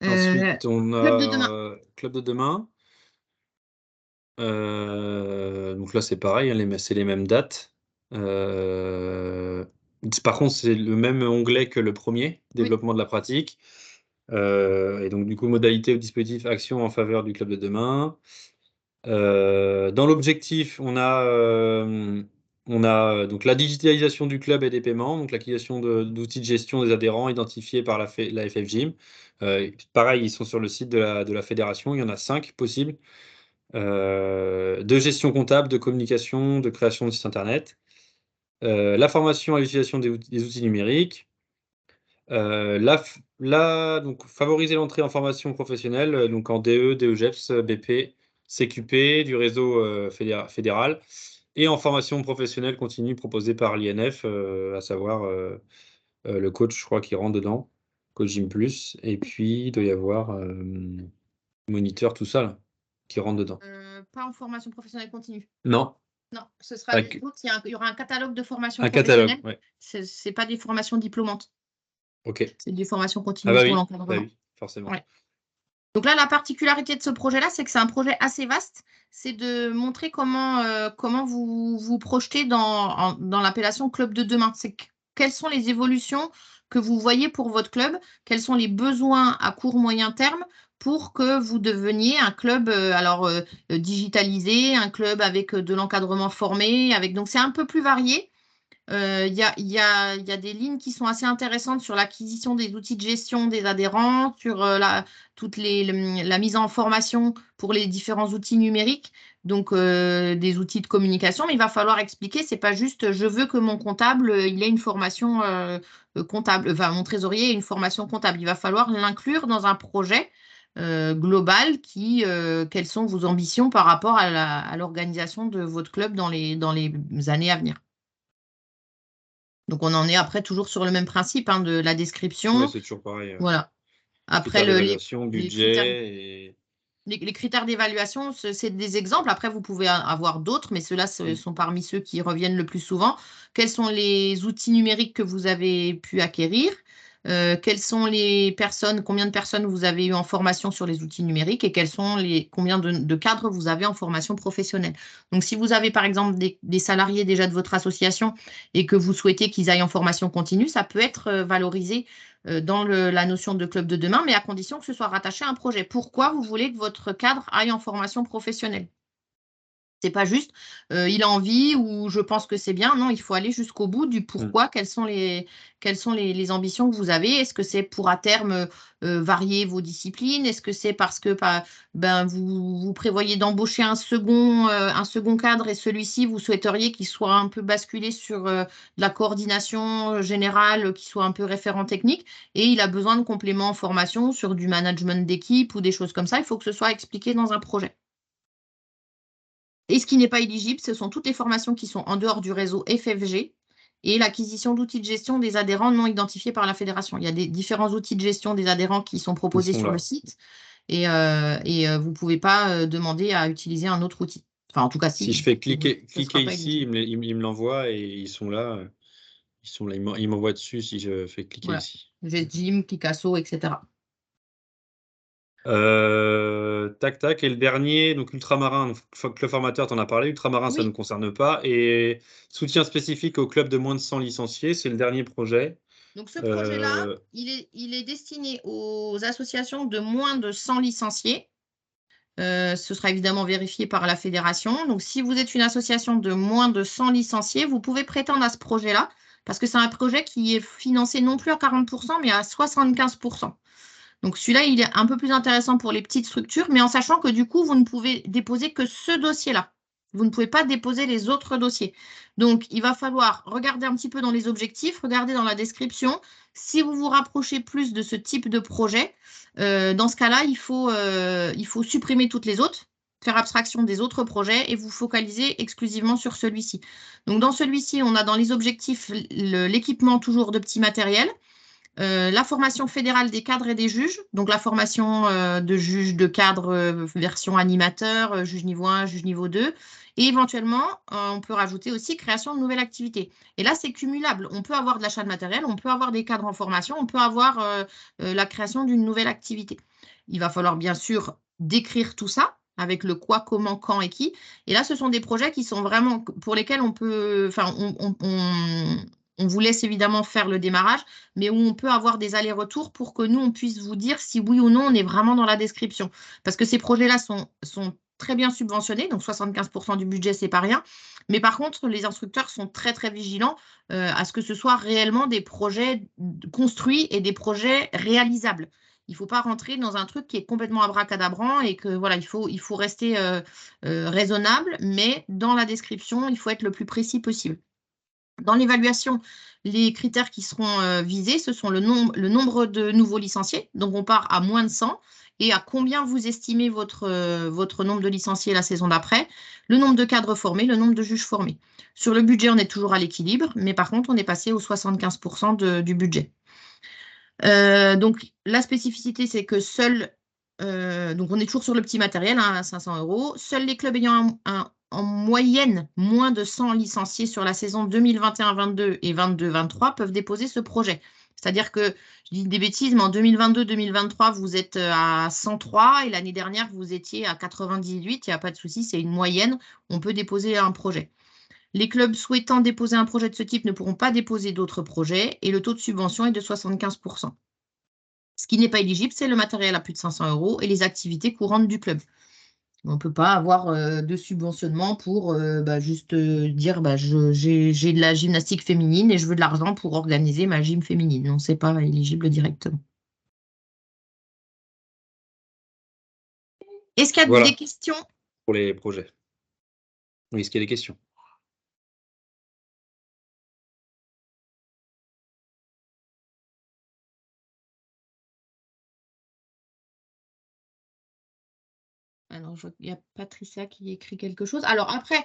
Ensuite, on Club de demain. a Club de demain. Donc là, c'est pareil, hein, c'est les mêmes dates. Par contre, c'est le même onglet que le premier, développement de la pratique. Et donc, du coup, modalité ou dispositif action en faveur du club de demain. Dans l'objectif, on a donc la digitalisation du club et des paiements, donc l'acquisition d'outils de gestion des adhérents identifiés par la FF Gym. Pareil, ils sont sur le site de la fédération, il y en a 5 possibles. De gestion comptable, de communication, de création de site internet. La formation à l'utilisation des outils numériques. Donc, favoriser l'entrée en formation professionnelle, donc en DE, DEGEPS, BP, CQP, du réseau fédéral, et en formation professionnelle continue proposée par l'INF, à savoir le coach, je crois, qui rentre dedans, Coach Gym Plus, et puis il doit y avoir moniteur, tout ça, là, qui rentre dedans. Pas en formation professionnelle continue. Non. Non, ce sera il y aura un catalogue de formation professionnelle. Catalogue, ouais. C'est pas des formations diplômantes. Ok. C'est des formations continues pour oui, l'encadrement. Bah oui, forcément. Ouais. Donc là, la particularité de ce projet-là, c'est que c'est un projet assez vaste. C'est de montrer comment vous vous projetez dans l'appellation club de demain. C'est quelles sont les évolutions que vous voyez pour votre club, quels sont les besoins à court, moyen terme pour que vous deveniez un club digitalisé, un club avec de l'encadrement formé. Donc, c'est un peu plus varié. Il y a des lignes qui sont assez intéressantes sur l'acquisition des outils de gestion des adhérents, sur la mise en formation pour les différents outils numériques, donc des outils de communication. Mais il va falloir expliquer, c'est pas juste je veux que mon comptable il ait une formation comptable, enfin mon trésorier ait une formation comptable. Il va falloir l'inclure dans un projet global quelles sont vos ambitions par rapport à l'organisation de votre club dans les années à venir. Donc, on en est après toujours sur le même principe de la description. Oui, c'est toujours pareil. Voilà. Après, budget les critères d'évaluation, c'est des exemples. Après, vous pouvez avoir d'autres, mais ceux-là sont parmi ceux qui reviennent le plus souvent. Quels sont les outils numériques que vous avez pu acquérir? Quelles sont les personnes, combien de personnes vous avez eu en formation sur les outils numériques et combien de cadres vous avez en formation professionnelle. Donc, si vous avez par exemple des salariés déjà de votre association et que vous souhaitez qu'ils aillent en formation continue, ça peut être valorisé dans la notion de club de demain, mais à condition que ce soit rattaché à un projet. Pourquoi vous voulez que votre cadre aille en formation professionnelle? C'est pas juste il a envie ou je pense que c'est bien. Non, il faut aller jusqu'au bout du pourquoi, quelles sont les ambitions que vous avez. Est-ce que c'est pour à terme varier vos disciplines? Est-ce que c'est parce que vous prévoyez d'embaucher un second cadre et celui-ci, vous souhaiteriez qu'il soit un peu basculé sur de la coordination générale, qui soit un peu référent technique et il a besoin de compléments en formation sur du management d'équipe ou des choses comme ça. Il faut que ce soit expliqué dans un projet. Et ce qui n'est pas éligible, ce sont toutes les formations qui sont en dehors du réseau FFG et l'acquisition d'outils de gestion des adhérents non identifiés par la fédération. Il y a des différents outils de gestion des adhérents qui sont proposés sur le site et vous ne pouvez pas demander à utiliser un autre outil. Enfin, en tout cas, Si je fais cliquer ce sera pas ici, éligible. il me l'envoie et ils sont là. Ils m'envoient dessus si je fais cliquer Voilà. ici. Gym, Picasso, etc. Tac, tac. Et le dernier, donc Ultramarin, donc, club formateur, tu en as parlé. Ultramarin, ça ne Oui. nous concerne pas. Et soutien spécifique aux clubs de moins de 100 licenciés, c'est le dernier projet. Donc, ce projet-là, il est destiné aux associations de moins de 100 licenciés. Ce sera évidemment vérifié par la fédération. Donc, si vous êtes une association de moins de 100 licenciés, vous pouvez prétendre à ce projet-là parce que c'est un projet qui est financé non plus à 40%, mais à 75%. Donc, celui-là, il est un peu plus intéressant pour les petites structures, mais en sachant que du coup, vous ne pouvez déposer que ce dossier-là. Vous ne pouvez pas déposer les autres dossiers. Donc, il va falloir regarder un petit peu dans les objectifs, regarder dans la description. Si vous vous rapprochez plus de ce type de projet, dans ce cas-là, il faut supprimer toutes les autres, faire abstraction des autres projets et vous focaliser exclusivement sur celui-ci. Donc, dans celui-ci, on a dans les objectifs l'équipement toujours de petits matériels. La formation fédérale des cadres et des juges, donc la formation de juge de cadre version animateur, juge niveau 1, juge niveau 2, et éventuellement, on peut rajouter aussi création de nouvelles activités. Et là, c'est cumulable. On peut avoir de l'achat de matériel, on peut avoir des cadres en formation, on peut avoir la création d'une nouvelle activité. Il va falloir bien sûr décrire tout ça avec le quoi, comment, quand et qui. Et là, ce sont des projets qui sont vraiment pour lesquels on peut, enfin, on vous laisse évidemment faire le démarrage, mais où on peut avoir des allers-retours pour que nous, on puisse vous dire si oui ou non on est vraiment dans la description. Parce que ces projets-là sont très bien subventionnés, donc 75% du budget, c'est pas rien. Mais par contre, les instructeurs sont très, très vigilants à ce que ce soit réellement des projets construits et des projets réalisables. Il ne faut pas rentrer dans un truc qui est complètement abracadabrant et que voilà, il faut rester raisonnable, mais dans la description, il faut être le plus précis possible. Dans l'évaluation, les critères qui seront visés, ce sont le nombre de nouveaux licenciés. Donc, on part à moins de 100 et à combien vous estimez votre nombre de licenciés la saison d'après, le nombre de cadres formés, le nombre de juges formés. Sur le budget, on est toujours à l'équilibre, mais par contre, on est passé aux 75% du budget. Donc, la spécificité, c'est que donc on est toujours sur le petit matériel, hein, à 500 €. Seuls les clubs ayant en moyenne moins de 100 licenciés sur la saison 2021-22 et 22-23 peuvent déposer ce projet. C'est-à-dire que, je dis des bêtises, mais en 2022-2023, vous êtes à 103 et l'année dernière, vous étiez à 98. Il n'y a pas de souci, c'est une moyenne. On peut déposer un projet. Les clubs souhaitant déposer un projet de ce type ne pourront pas déposer d'autres projets et le taux de subvention est de 75%. Ce qui n'est pas éligible, c'est le matériel à plus de 500 € et les activités courantes du club. On ne peut pas avoir de subventionnement pour juste dire j'ai de la gymnastique féminine et je veux de l'argent pour organiser ma gym féminine. Non, ce n'est pas éligible directement. Est-ce qu'il y a Voilà des questions? pour les projets. Oui, est-ce qu'il y a des questions? Alors, il y a Patricia qui écrit quelque chose. Alors après,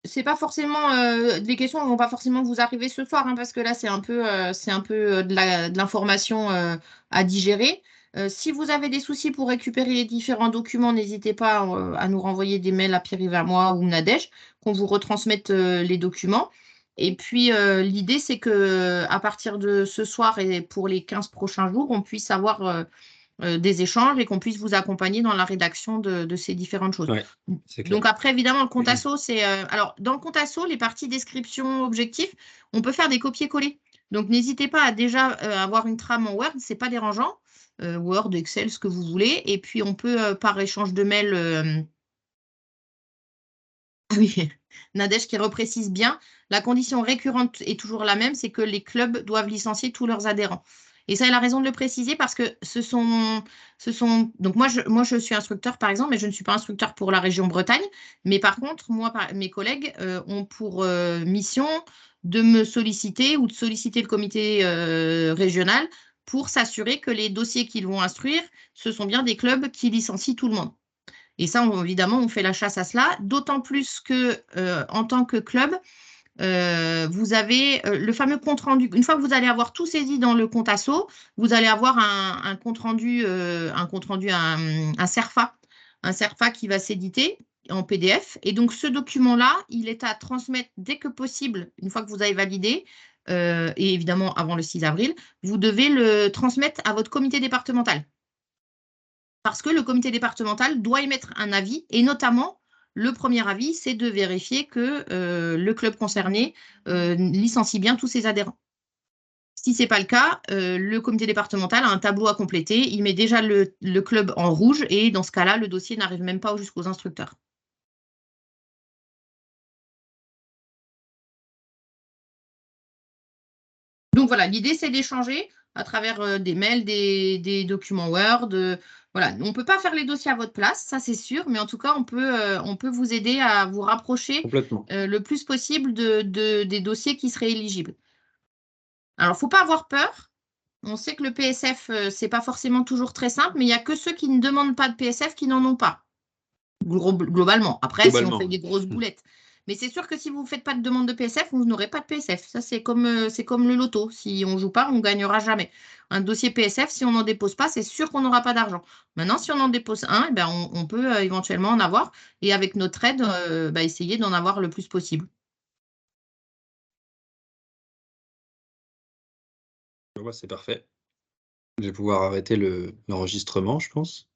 c'est pas forcément les questions ne vont pas forcément vous arriver ce soir, hein, parce que là, c'est un peu de l'information à digérer. Si vous avez des soucis pour récupérer les différents documents, n'hésitez pas à nous renvoyer des mails à Pierre-Yves, à moi ou Nadège, qu'on vous retransmette les documents. Et puis, l'idée, c'est que à partir de ce soir et pour les 15 prochains jours, on puisse avoir des échanges et qu'on puisse vous accompagner dans la rédaction de ces différentes choses. Ouais, c'est clair. Donc après, évidemment, le compte asso, c'est… alors, dans le compte asso, les parties description, objectif, on peut faire des copier-coller. Donc, n'hésitez pas à déjà avoir une trame en Word, ce n'est pas dérangeant. Word, Excel, ce que vous voulez. Et puis, on peut, par échange de mails… Ah oui, Nadège qui reprécise bien, la condition récurrente est toujours la même, c'est que les clubs doivent licencier tous leurs adhérents. Et ça, elle a raison de le préciser parce que donc moi je suis instructeur par exemple, mais je ne suis pas instructeur pour la région Bretagne. Mais par contre, mes collègues ont pour mission de me solliciter ou de solliciter le comité régional pour s'assurer que les dossiers qu'ils vont instruire, ce sont bien des clubs qui licencient tout le monde. Et ça, évidemment, on fait la chasse à cela, d'autant plus que en tant que club, vous avez le fameux compte rendu. Une fois que vous allez avoir tout saisi dans le compte asso, vous allez avoir un compte rendu, un CERFA qui va s'éditer. en PDF. Et donc, ce document-là, il est à transmettre dès que possible, une fois que vous avez validé, et évidemment avant le 6 avril, vous devez le transmettre à votre comité départemental. Parce que le comité départemental doit émettre un avis, et notamment, le premier avis, c'est de vérifier que le club concerné licencie bien tous ses adhérents. Si ce n'est pas le cas, le comité départemental a un tableau à compléter. Il met déjà le club en rouge et dans ce cas-là, le dossier n'arrive même pas jusqu'aux instructeurs. Donc voilà, l'idée, c'est d'échanger à travers des mails, des documents Word. Voilà. On ne peut pas faire les dossiers à votre place, ça c'est sûr, mais en tout cas, on peut vous aider à vous rapprocher Complètement. le plus possible des dossiers qui seraient éligibles. Alors, il ne faut pas avoir peur. On sait que le PSF, ce n'est pas forcément toujours très simple, mais il n'y a que ceux qui ne demandent pas de PSF qui n'en ont pas, globalement. Après, si on fait des grosses boulettes. Mais c'est sûr que si vous ne faites pas de demande de PSF, vous n'aurez pas de PSF. Ça, c'est comme le loto. Si on ne joue pas, on ne gagnera jamais. Un dossier PSF, si on n'en dépose pas, c'est sûr qu'on n'aura pas d'argent. Maintenant, si on en dépose un, eh ben, on peut éventuellement en avoir. Et avec notre aide, essayer d'en avoir le plus possible. C'est parfait. Je vais pouvoir arrêter l'enregistrement, je pense.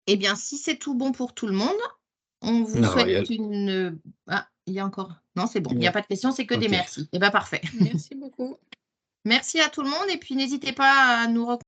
Eh bien, si c'est tout bon pour tout le monde, on vous souhaite une... Ah, il y a encore... Non, c'est bon. Il n'y a pas de questions, c'est que des merci. Eh bien, parfait. Merci beaucoup. Merci à tout le monde et puis n'hésitez pas à nous recommander.